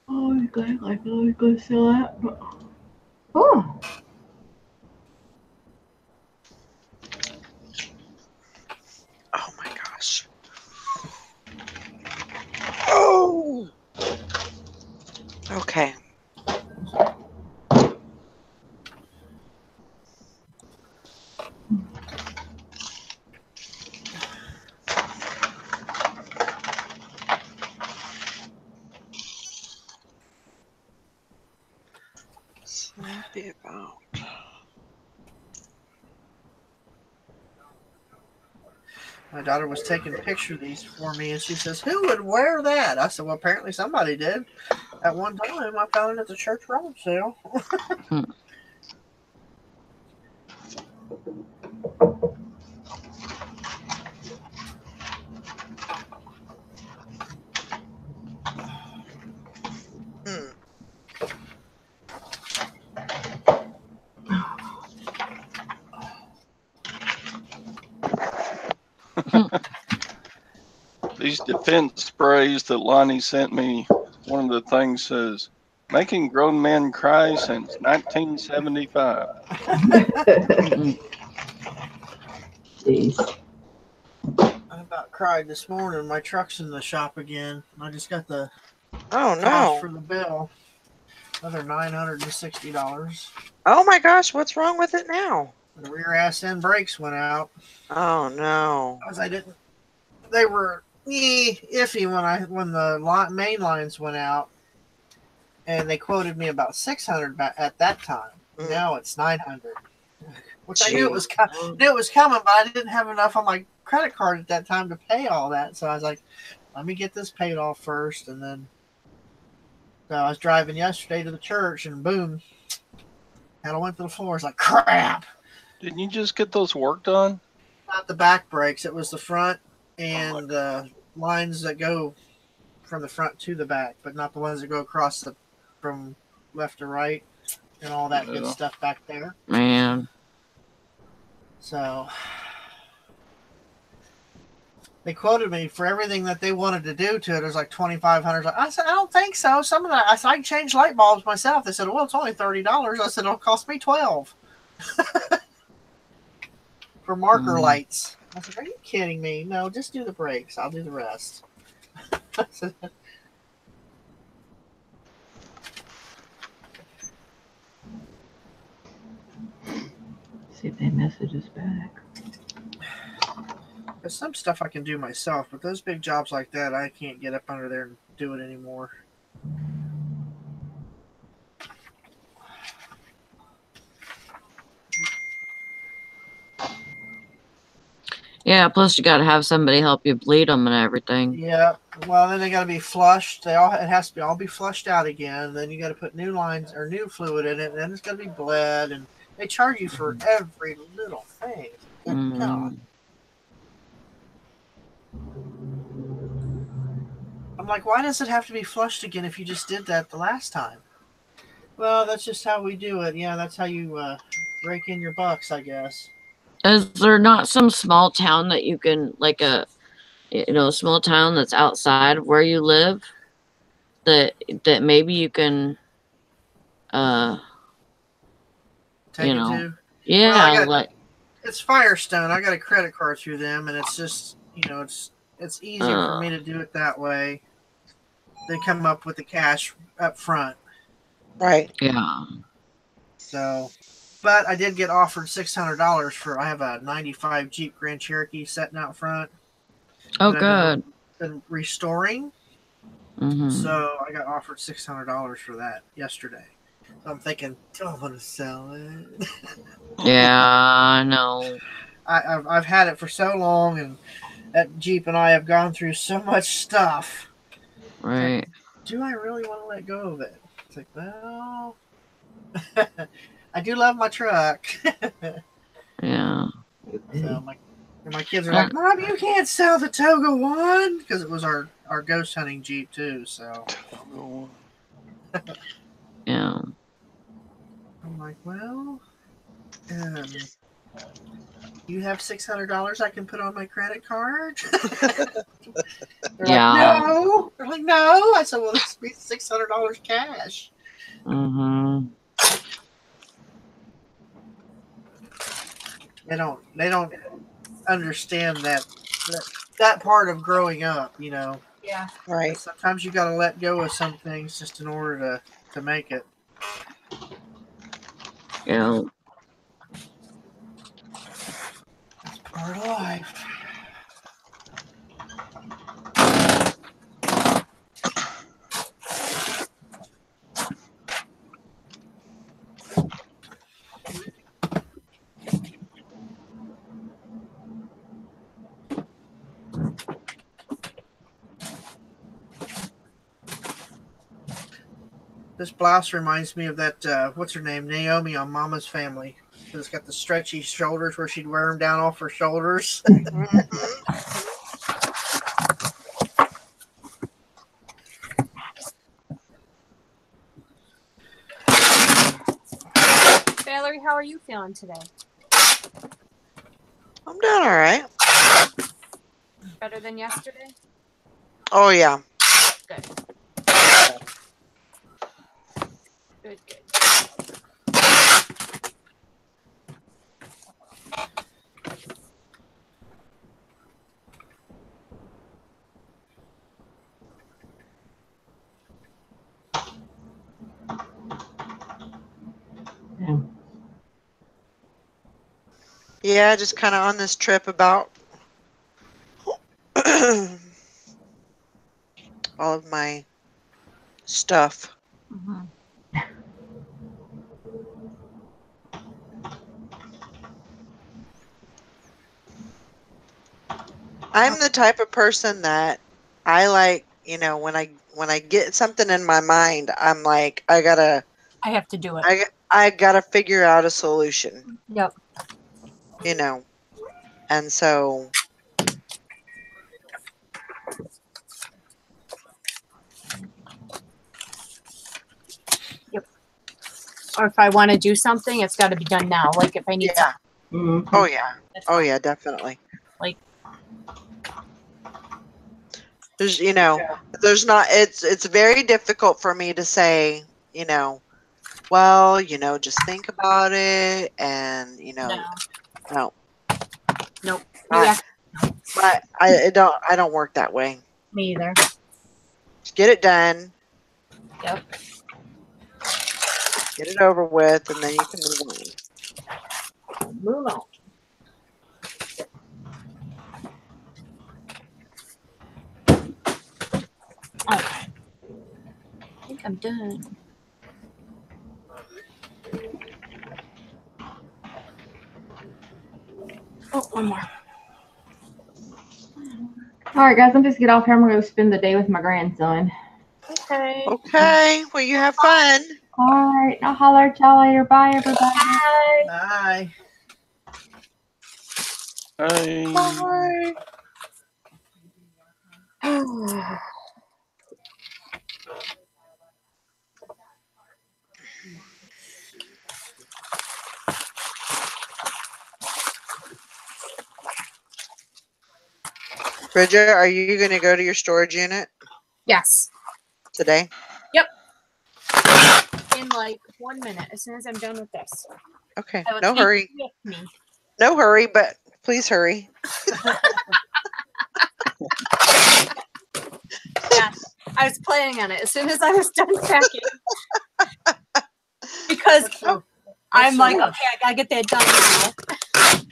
Oh, you guys like really good sell that. Oh. Oh my gosh. Oh. Okay. Snappy about. My daughter was taking a picture of these for me, and she says, who would wear that? I said, well, apparently somebody did. At one time, I found it at the church road sale. These defense sprays that Lonnie sent me, one of the things says, making grown men cry since 1975. Jeez. I about cried this morning. My truck's in the shop again. I just got the Oh cost for no. the bill. Another $960. Oh my gosh, what's wrong with it now? The rear ass end brakes went out. Oh no. Because I didn't. They were iffy when the main lines went out, and they quoted me about 600 at that time. Now it's 900, which I knew it was coming, but I didn't have enough on my credit card at that time to pay all that. So I was like, let me get this paid off first, and then. So I was driving yesterday to the church, and boom, and I went to the floor. It's like crap. Didn't you just get those worked on? Not the back brakes; it was the front and the lines that go from the front to the back, but not the ones that go across from left to right and all that good stuff back there. Man. So they quoted me for everything that they wanted to do to it. It was like $2,500. I said, I don't think so. Some of that, I said, I can change light bulbs myself. They said, well, it's only $30. I said, it'll cost me $12 for marker lights. I said, are you kidding me? No, just do the brakes. I'll do the rest. See if they message us back. There's some stuff I can do myself, but those big jobs like that, I can't get up under there and do it anymore. Yeah, plus you got to have somebody help you bleed them and everything. Yeah, well, then they got to be flushed. It has to be all be flushed out again. Then you got to put new lines or new fluid in it, and then it's got to be bled. And they charge you for every little thing. Good God. I'm like, why does it have to be flushed again if you just did that the last time? Well, that's just how we do it. Yeah, that's how you rake in your bucks, I guess. Is there not some small town that you can, like a small town that's outside of where you live, that maybe you can, Take it to. yeah, Well, like, it's Firestone. I got a credit card through them, and it's just it's easier for me to do it that way than come up with the cash up front. Right. yeah. So, but I did get offered $600 for. I have a '95 Jeep Grand Cherokee sitting out front. Oh, that I've good. been restoring. Mm-hmm. So I got offered $600 for that yesterday. So I'm thinking, do I want to sell it? Yeah, I know. I've had it for so long, and that Jeep and I have gone through so much stuff. Right. Like, do I really want to let go of it? It's like, well, I do love my truck. Yeah. So my kids are like, Mom, you can't sell the Toga one, because it was our ghost hunting Jeep too. So Yeah. I'm like, well, you have $600 I can put on my credit card? They're Yeah. like, no. They're like, no. I said, well, this be $600 cash. Mm-hmm. They don't understand that part of growing up, Yeah. Right. Sometimes you got to let go of some things just in order to make it. Yeah. It's part of life. This blouse reminds me of that, what's her name, Naomi on Mama's Family. It's got the stretchy shoulders where she'd wear them down off her shoulders. Valerie, how are you feeling today? I'm doing all right. Better than yesterday? Oh, yeah. Good. Good, good. Yeah, just kind of on this trip about all of my stuff. Mm-hmm. I'm the type of person that I like, when I get something in my mind, I'm like, I have to do it. I gotta figure out a solution, Yep. and so Or if I want to do something, it's got to be done now. Like if I need yeah. Mhm. Oh yeah. That's Oh fine. yeah, definitely. Like, There's there's not it's very difficult for me to say, well, just think about it and no. no. Nope. I, I don't work that way. Me either. Just get it done, Yep. get it over with, and then you can move on. Move on. Okay. I think I'm done. Oh, one more. All right, guys, I'm just get off here. I'm gonna go spend the day with my grandson. Okay. Okay, well, you have fun. All right, I'll holler at y'all later. Bye, everybody. Bye. Bye. Bye. Bye. Bridget, are you going to go to your storage unit Yes. today? In like 1 minute, as soon as I'm done with this. Okay. I will No take hurry. you with me. No hurry, but please hurry. Yeah, I was planning on it as soon as I was done packing. Because I'm like, okay, I gotta get that done now.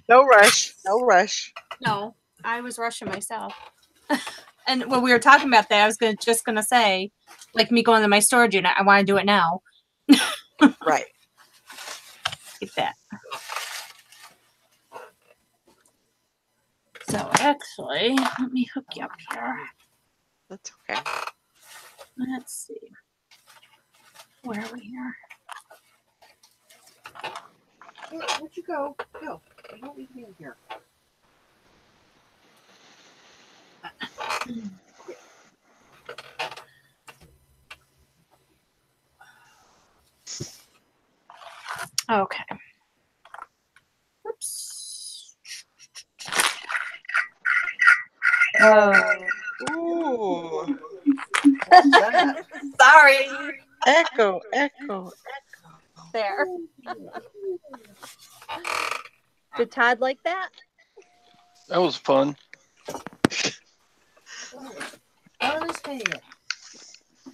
No rush. No rush. No, I was rushing myself. And when we were talking about that, I was just gonna say, like me going to my storage unit, I want to do it now. Right. Get that. So actually, let me hook you up here. That's okay. Let's see. Where are we here? Where'd you go? Go. You don't need to be in here. Okay. Oops. Oh. Ooh. Sorry. Echo, echo. There. Did Todd like that? That was fun. On his head.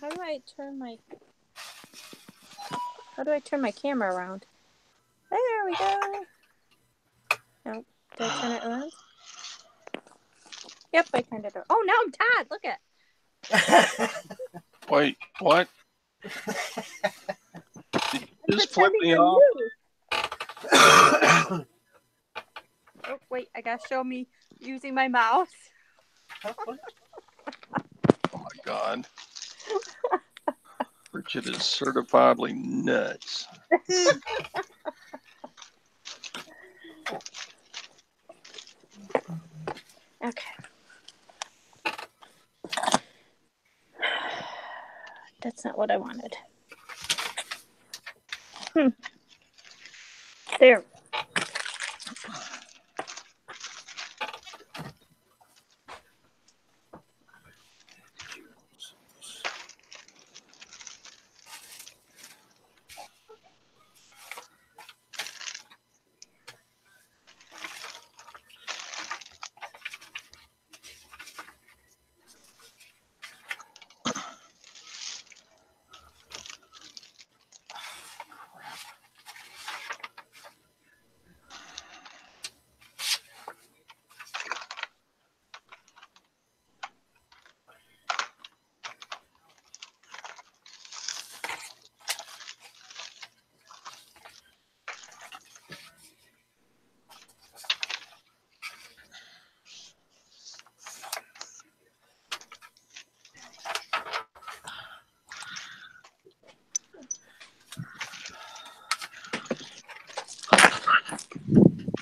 How do I turn my camera around? There we go. No, did I turn it around? Yep, I turned it around. Oh, now I'm Todd. Look at. Wait, what? Did you just flip me I'm off? you. Oh, wait, I gotta show me using my mouse. Oh my God. Bridget is certifiably nuts. Okay. That's not what I wanted. There.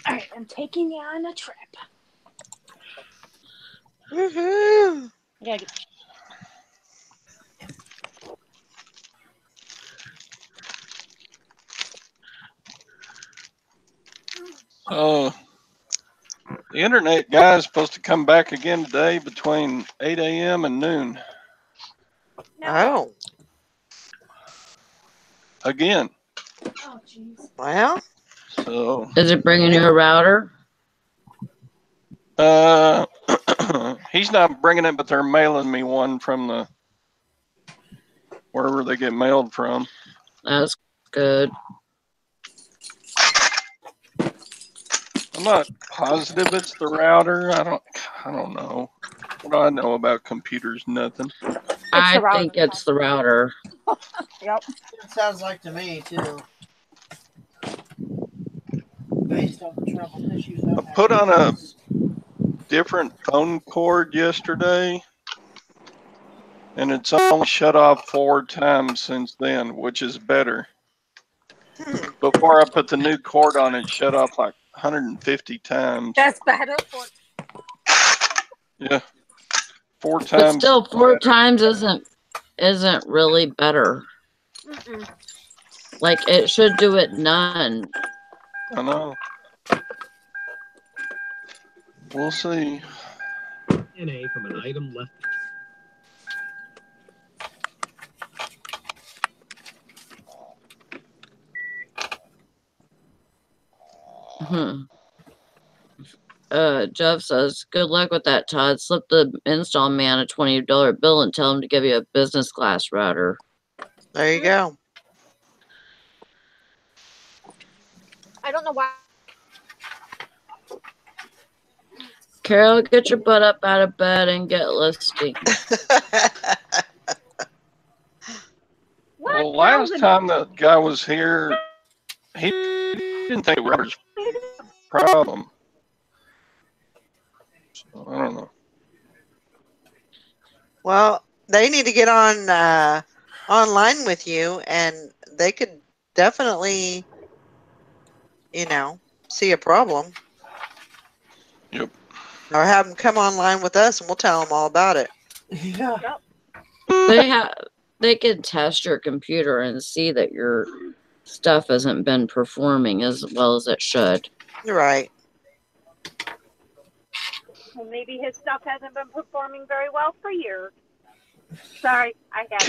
All right, I'm taking you on a trip. Woohoo! I gotta get. So, the internet guy is supposed to come back again today between 8 a.m. and noon. Oh, Again. Oh, jeez. well. So, Is it bringing you a router? he's not bringing it, but they're mailing me one from the wherever they get mailed from. That's good. I'm not positive it's the router. I don't know. What do I know about computers? Nothing. I think it's the router. Yep. It sounds like to me too. Based on the trouble issues I put on a different phone cord yesterday, and it's only shut off 4 times since then, which is better. Before I put the new cord on, it shut off like 150 times. That's better. Yeah, 4 times. But still, 4 times isn't really better. Mm-mm. Like, it should do it none. I know. We'll see. DNA from an item left. Jeff says, good luck with that, Todd. Slip the install man a $20 bill and tell him to give you a business class router. There you go. I don't know why. Carol, get your butt up out of bed and get listing. Well, last time that guy was here, he didn't think router's problem. So, I don't know. Well, they need to get on online with you, and they could definitely, see a problem. Yep. Or have them come online with us, and we'll tell them all about it. Yeah. They can test your computer and see that your stuff hasn't been performing as well as it should. You're right. Well, maybe his stuff hasn't been performing very well for years. Sorry, I had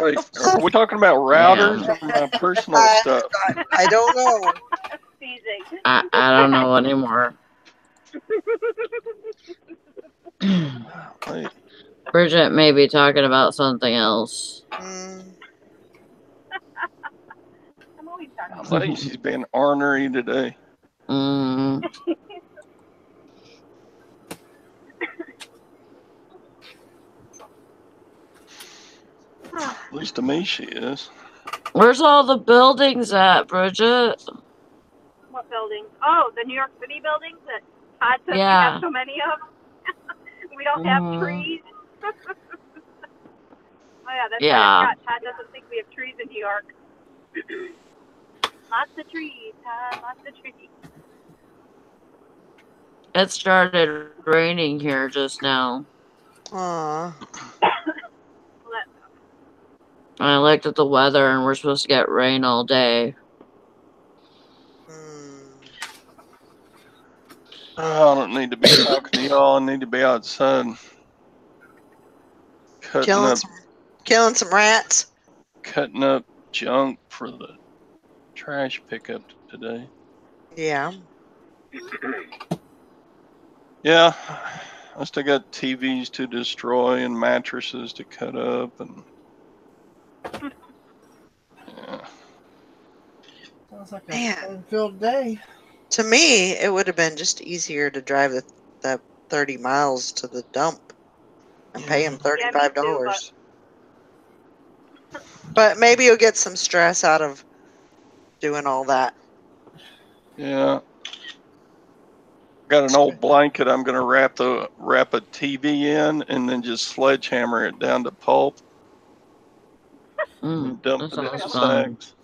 Wait, are we talking about routers or my personal stuff? I don't know. Teasing. I don't know anymore. Wait. Bridget may be talking about something else. I'm always talking about Lacey's been ornery today. At least to me, she is. Where's all the buildings at, Bridget? what buildings? Oh, the New York City buildings that Todd says we Yeah. have so many of. We don't have trees. Oh yeah, that's Yeah. right. Todd doesn't think we have trees in New York. Lots of trees, Todd. Lots of trees. It started raining here just now. Aw. I looked at the weather and we're supposed to get rain all day. Oh, I don't need to be talking to y'all. I need to be outside Killing some rats. Cutting up junk for the trash pickup today. Yeah. Yeah, I still got TVs to destroy and mattresses to cut up, and yeah. Sounds like a Man. fun-filled day. To me, it would have been just easier to drive the 30 miles to the dump and pay him $35. But maybe you'll get some stress out of doing all that. Yeah. Got an old blanket I'm gonna wrap a TV in and then just sledgehammer it down to pulp and dump it in the sacks.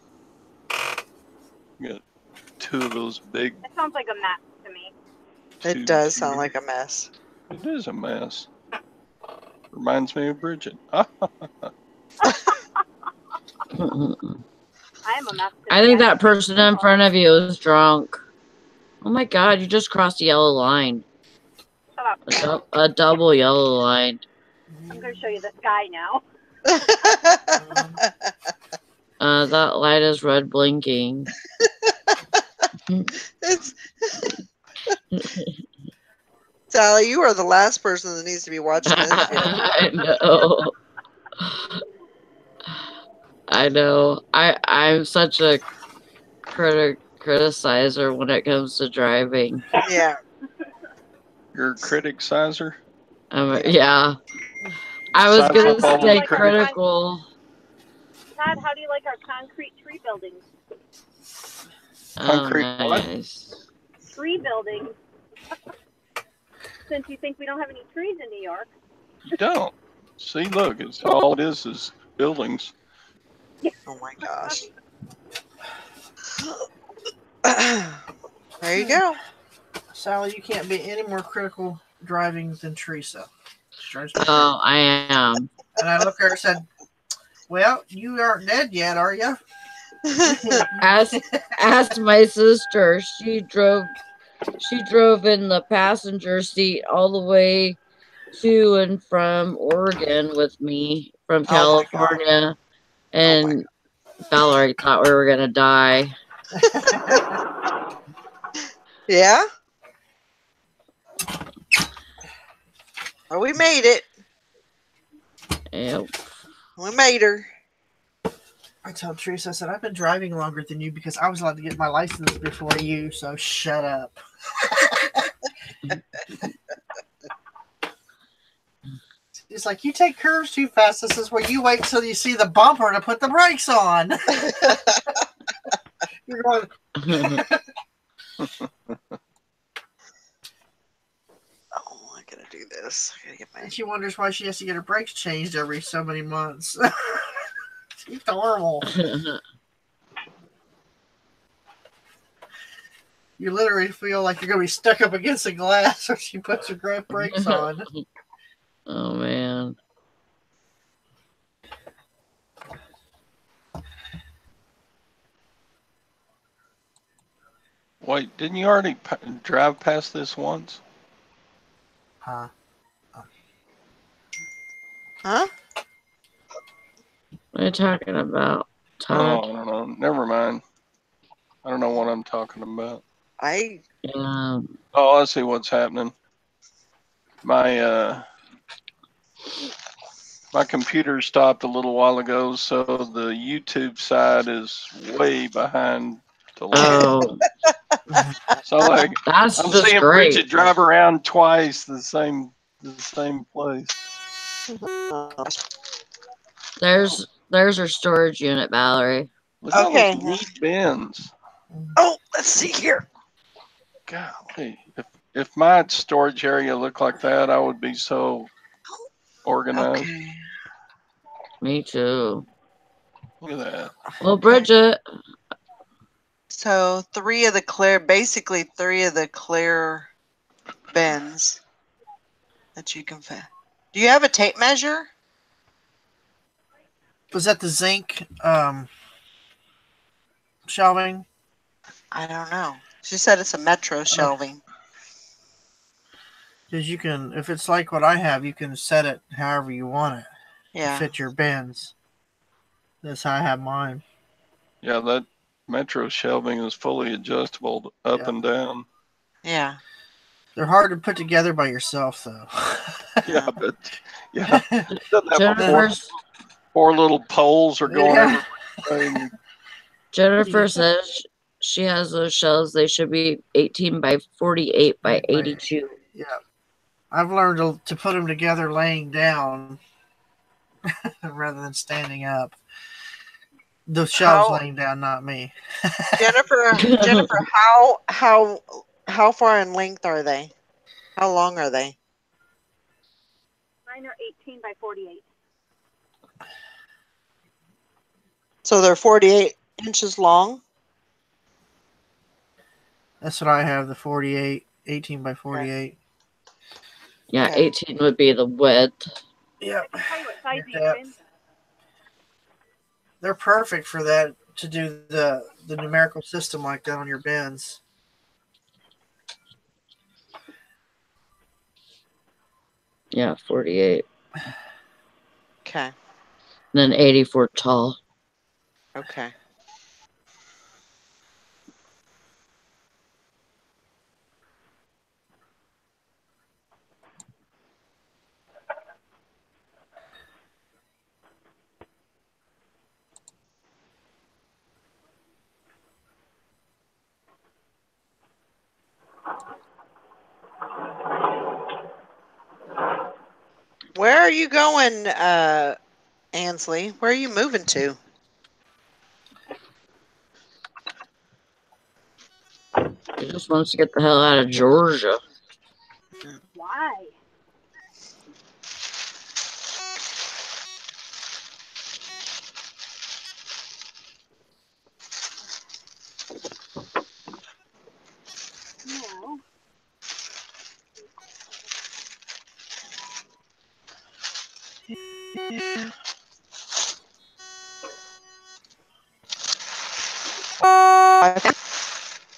Got two of those big. That sounds like a mess to me. It does sound like a mess. It is a mess. Reminds me of Bridget. I am a mess. I think that person in front of you is drunk. Oh my god, you just crossed a yellow line. Shut up. A double yellow line. I'm going to show you the sky now. That light is red blinking. Sally, you are the last person that needs to be watching this shit. I know. I know. I'm such a criticizer when it comes to driving. Yeah. You're a criticizer? Yeah. I was going to stay critical. Todd, how do you like our concrete tree buildings? Concrete nice. Tree buildings. Since you think we don't have any trees in New York. You don't. See, look, it's all it is buildings. Oh my gosh. There you go. Sally, you can't be any more critical driving than Teresa. Oh, I am. And I looked at her and said, well, you aren't dead yet, are you? Ask my sister. She drove in the passenger seat all the way to and from Oregon with me from Oh my God. California, and Valerie thought we were gonna die. Yeah? Well, we made it. Yep. We made her. I told Teresa, I said, I've been driving longer than you because I was allowed to get my license before you, so shut up. It's like, you take curves too fast. This is where you wait till you see the bumper to put the brakes on. You're going, Oh, I gotta do this. I gotta get my. and she wonders why she has to get her brakes changed every so many months. She's horrible. You literally feel like you're going to be stuck up against the glass when she puts her grab brakes on. Oh man. Wait, didn't you already drive past this once? Huh? Huh? What are you talking about, Oh, Todd? I don't know. Never mind. I don't know what I'm talking about. I. Yeah. Oh, I see what's happening. My my computer stopped a little while ago, so the YouTube side is way behind the line. Oh, So like that's I'm just seeing great. Bridget drive around twice the same place. There's her storage unit, Valerie. Look at all Okay. those neat bins. Oh, let's see here. Golly, if my storage area looked like that, I would be so organized. Okay. Me too. Look at that. Well, Bridget. So basically three of the clear bins that you can fit. Do you have a tape measure? Was that the zinc shelving? I don't know. She said it's a Metro shelving. Because you can, if it's like what I have, you can set it however you want it Yeah. to fit your bins. That's how I have mine. Yeah, that Metro shelving is fully adjustable up Yeah. and down. Yeah. They're hard to put together by yourself, though. Yeah, but yeah, doesn't have Jennifer's four little poles are going Yeah. everywhere. Jennifer says she has those shelves. They should be 18 by 48 by 82. Yeah. I've learned to put them together laying down rather than standing up. The shelves laying down, not me. Jennifer, how far in length are they? How long are they? Mine are 18 by 48. So they're 48 inches long? That's what I have, the 48, 18 by 48. Yeah, 18 would be the width. Yep. I can tell you what size these bins. They're perfect for that, to do the numerical system like that on your bins. Yeah, 48. Okay. And then 84 tall. Okay. Where are you going, Ansley? Where are you moving to? She just wants to get the hell out of Georgia. Why? No.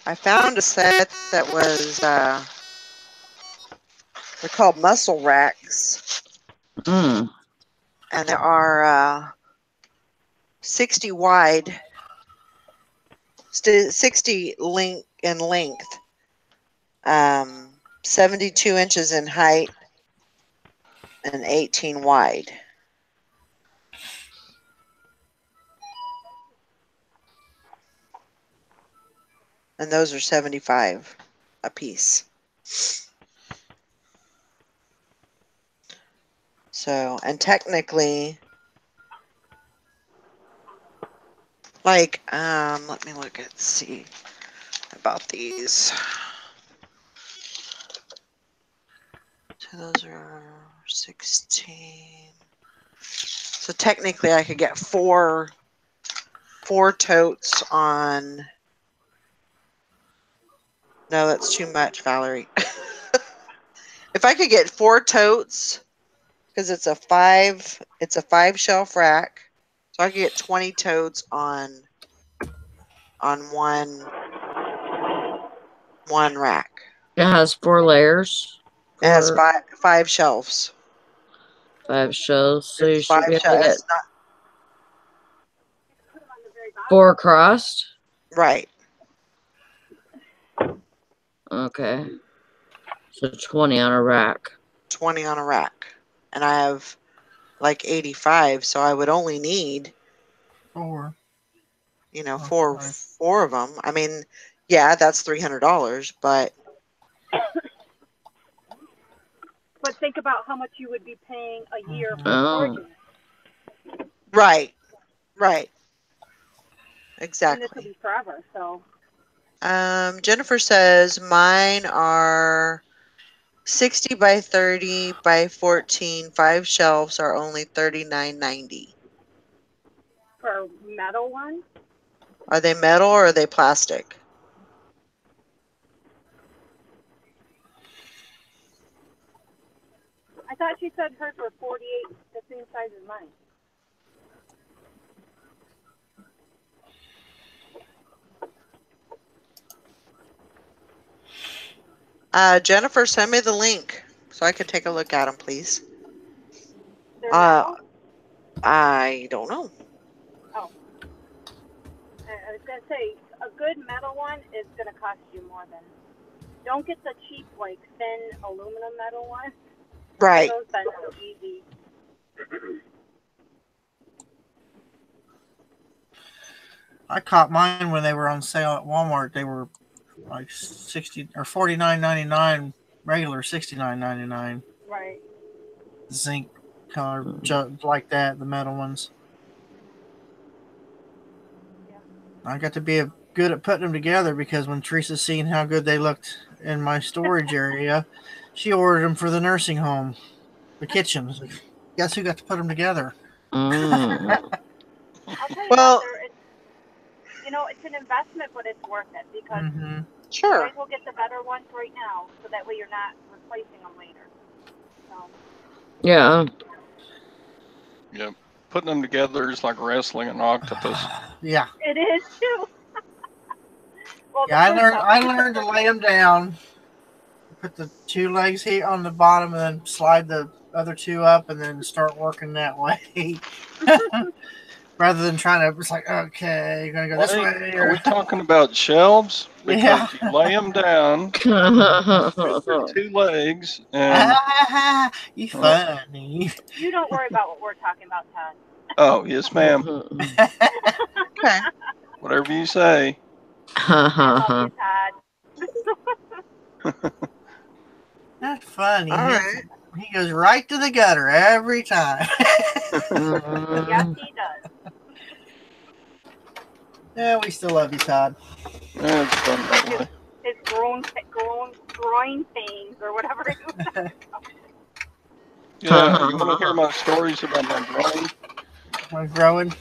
I found a set that was They're called muscle racks, Mm. and there are 60 wide, 60 in length, 72 inches in height, and 18 wide. And those are 75 a piece. So, and technically, like, let me look at, see about these. So those are 16. So technically I could get four totes on. No, that's too much, Valerie. If I could get 4 totes, because it's a 5 shelf rack, so I could get 20 totes on one rack. It has 4 layers. It has 4, 5 shelves. 5 shelves, so you It's should 5 be able to get shelves. It's not 4 crossed. right. Okay. So 20 on a rack. 20 on a rack, and I have like 85, so I would only need 4. four of them. I mean, yeah, that's $300, but think about how much you would be paying a year for Oh. storage. right, And this will exactly. be forever, so. Jennifer says mine are 60 by 30 by 14. 5 shelves are only $39.90. For metal ones? Are they metal or are they plastic? I thought she said hers were 48, the same size as mine. Jennifer, send me the link so I can take a look at them, please. They're metal? I don't know. Oh. I was going to say, a good metal one is going to cost you more than. Don't get the cheap, like, thin aluminum metal one. Right. Those bend so easy. I caught mine when they were on sale at Walmart. They were like 60 or $49.99, regular $69.99. Right. Zinc color jug like that, the metal ones. Yeah. I got to be good at putting them together because when Teresa's seen how good they looked in my storage area, she ordered them for the nursing home, the kitchen. Guess who got to put them together? Mm. I'll tell you Well, it's an investment, but it's worth it because you sure. might as well get the better ones right now, so that way you're not replacing them later. So. Yeah. Yep. Putting them together is like wrestling an octopus. Yeah. It is too. Well, Yeah, I learned to lay them down, put the 2 legs here on the bottom, and then slide the other 2 up, and then start working that way. Rather than trying to, it's like, okay, you're gonna go this way. Are we talking about shelves? Because Yeah. you lay them down, with their 2 legs, and You funny. You don't worry about what we're talking about, Todd. oh yes, ma'am. Okay. Whatever you say. I love you, Todd. That's funny. All right. He goes right to the gutter every time. Yes, he does. Yeah, we still love you, Todd. It's fun that way. His groin pains or whatever it was. Yeah, you want to hear my stories about my groin? My growing.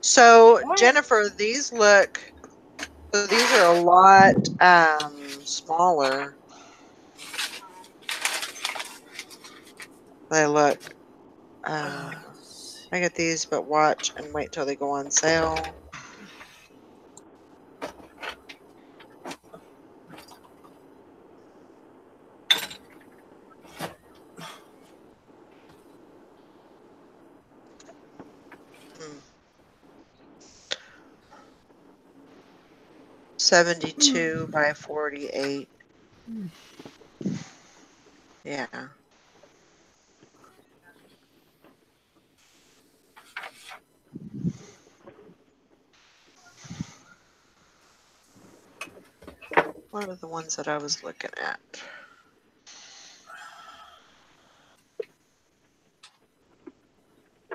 So, Jennifer, these are a lot smaller. They look. I get these, but watch and wait till they go on sale. 72 by 48. Yeah. What are the ones that I was looking at?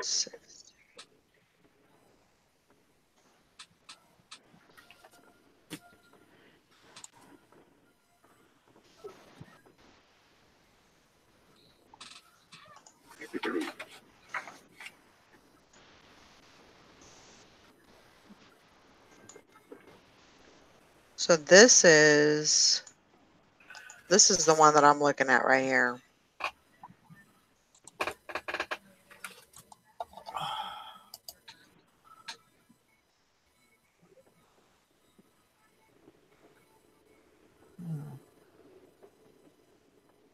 Six. So this is the one that I'm looking at right here.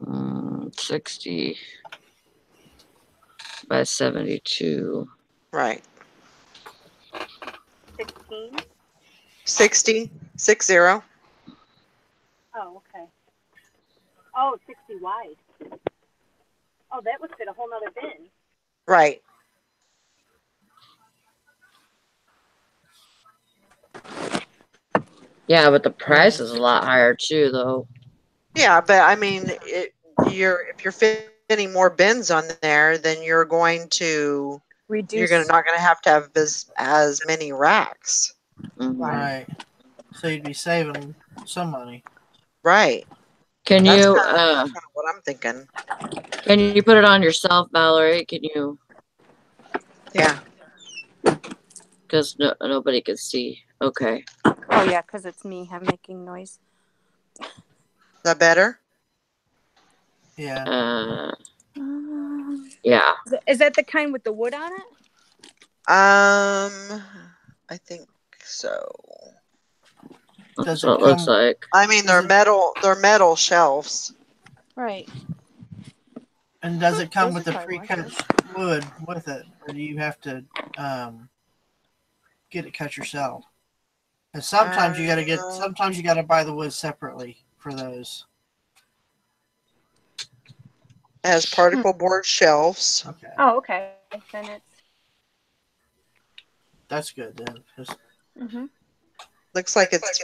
Mm, 60 by 72. Right. 16. 60. 60. Oh, okay. Oh, 60 wide. Oh, that would fit a whole nother bin. Right. Yeah, but the price is a lot higher too, though. Yeah, but I mean, if you're fitting more bins on there, then you're Reduce. not gonna have to have as many racks. Mhm. Right. So you'd be saving some money. Right. Can That's you kind of what I'm thinking. can you put it on yourself, Valerie? Can you? Yeah. Because nobody can see. Okay. Oh, yeah, because it's me. I'm making noise. Is that better? Yeah. Yeah. Is that the kind with the wood on it? I think so. That's Does what it it looks come? like. I mean, Does it, they're metal shelves. Right. and does it come Those with the are probably more pre-cut fun. wood with it, or do you have to get it cut yourself? And sometimes you got to sometimes you got to buy the wood separately for those. It has particle board shelves. Okay, Oh, okay. Then it's. that's good then. 'Cause Looks like it's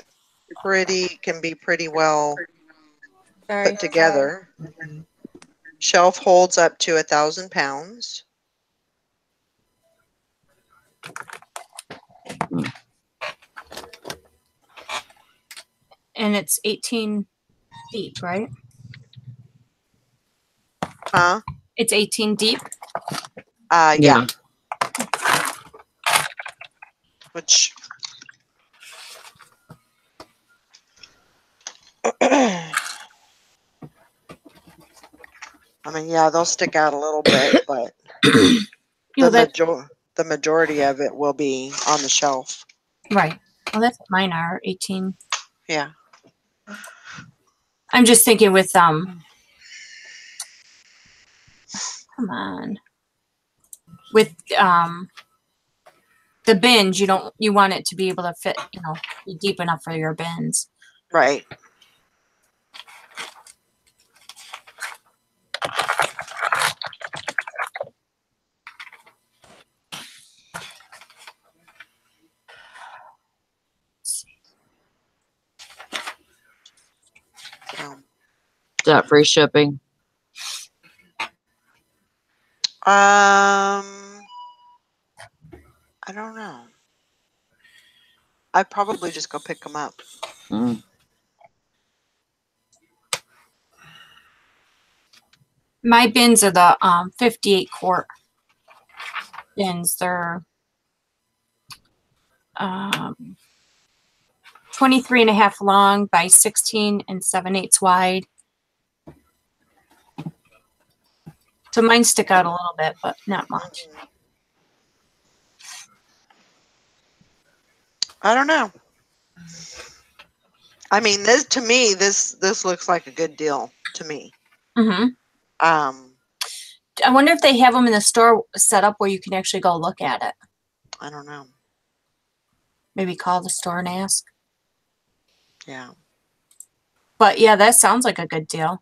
can be pretty well Sorry. put together. Shelf holds up to 1,000 pounds. And it's 18 deep, right? Huh? It's 18 deep. Yeah. Which I mean, yeah, they'll stick out a little bit, but the majority of it will be on the shelf. Right. Well, that's what mine are 18. Yeah. I'm just thinking with come on, with the bins, you want it to be able to fit, be deep enough for your bins. Right. Is that free shipping? I don't know. I'd probably just go pick them up. My bins are the 58 quart bins. They're 23 and a half long by 16 and 7/8 wide. So mine stick out a little bit, but not much. I don't know. I mean, this looks like a good deal to me. I wonder if they have them in the store set up where you can actually go look at it. I don't know. Maybe call the store and ask. Yeah. But yeah, that sounds like a good deal.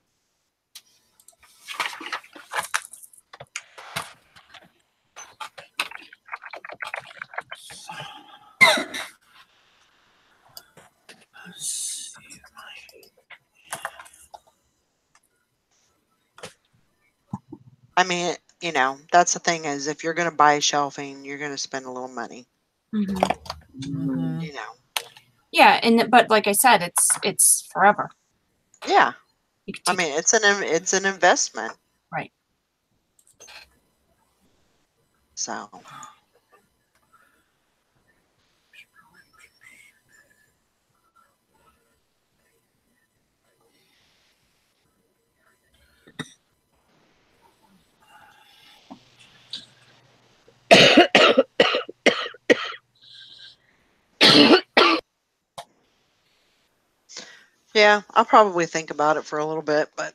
I mean, you know, that's the thing is if you're going to buy shelving, you're going to spend a little money, Mm-hmm. you know. Yeah, but like I said, it's forever. Yeah. You could I take, mean, it's an investment. right. So, yeah, I'll probably think about it for a little bit, but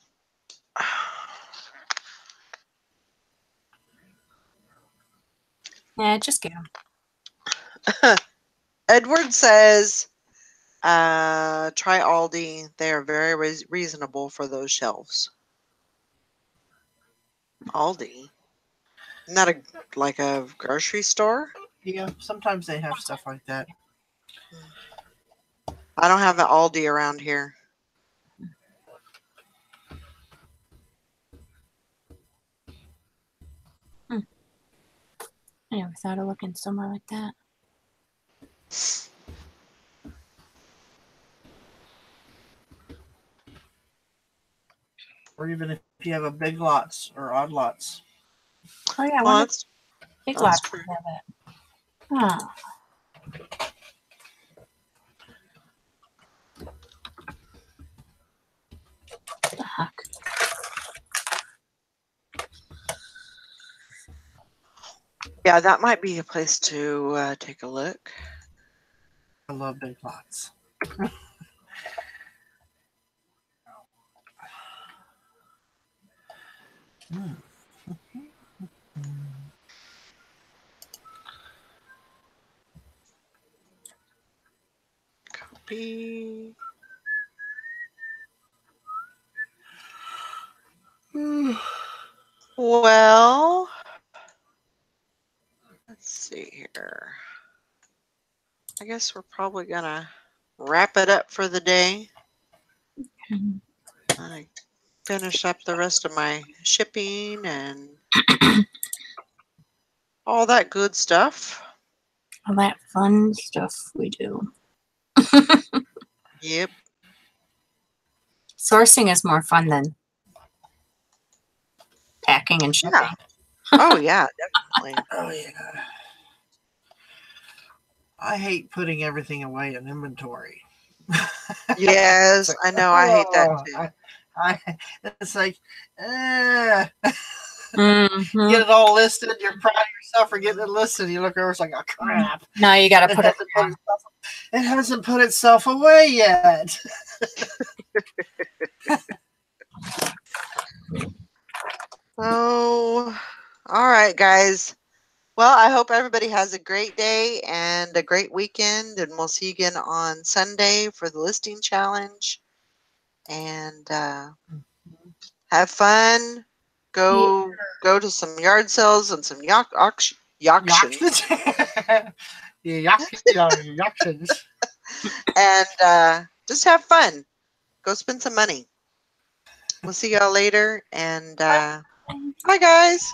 Yeah, just get them. Edward says, try Aldi. They are very reasonable for those shelves. Aldi? Not like a grocery store? Yeah, sometimes they have stuff like that. I don't have an Aldi around here. I never thought of looking somewhere like that. Or even if you have a Big Lots or Odd Lots. Oh yeah, I Well, wonder if Big that's Lots true. would have it. Oh. The heck? Yeah, that might be a place to take a look. I love Big Lots. Copy. Well, let's see here. I guess we're probably gonna wrap it up for the day. I finish up the rest of my shipping and all that good stuff. All that fun stuff we do. Yep. Sourcing is more fun than packing and shipping. Yeah. Oh yeah, definitely. Oh yeah. I hate putting everything away in inventory. Yes, I know. I hate that too. It's like, Mm-hmm. get it all listed. You're proud of yourself for getting it listed. You look over, it's like, oh crap. Now you got to put it. It hasn't put itself away yet. Oh, all right, guys. Well, I hope everybody has a great day and a great weekend, and we'll see you again on Sunday for the listing challenge. And have fun. Go to some yard sales and some auctions. Auctions. And just have fun. Go spend some money. We'll see y'all later. And bye, guys.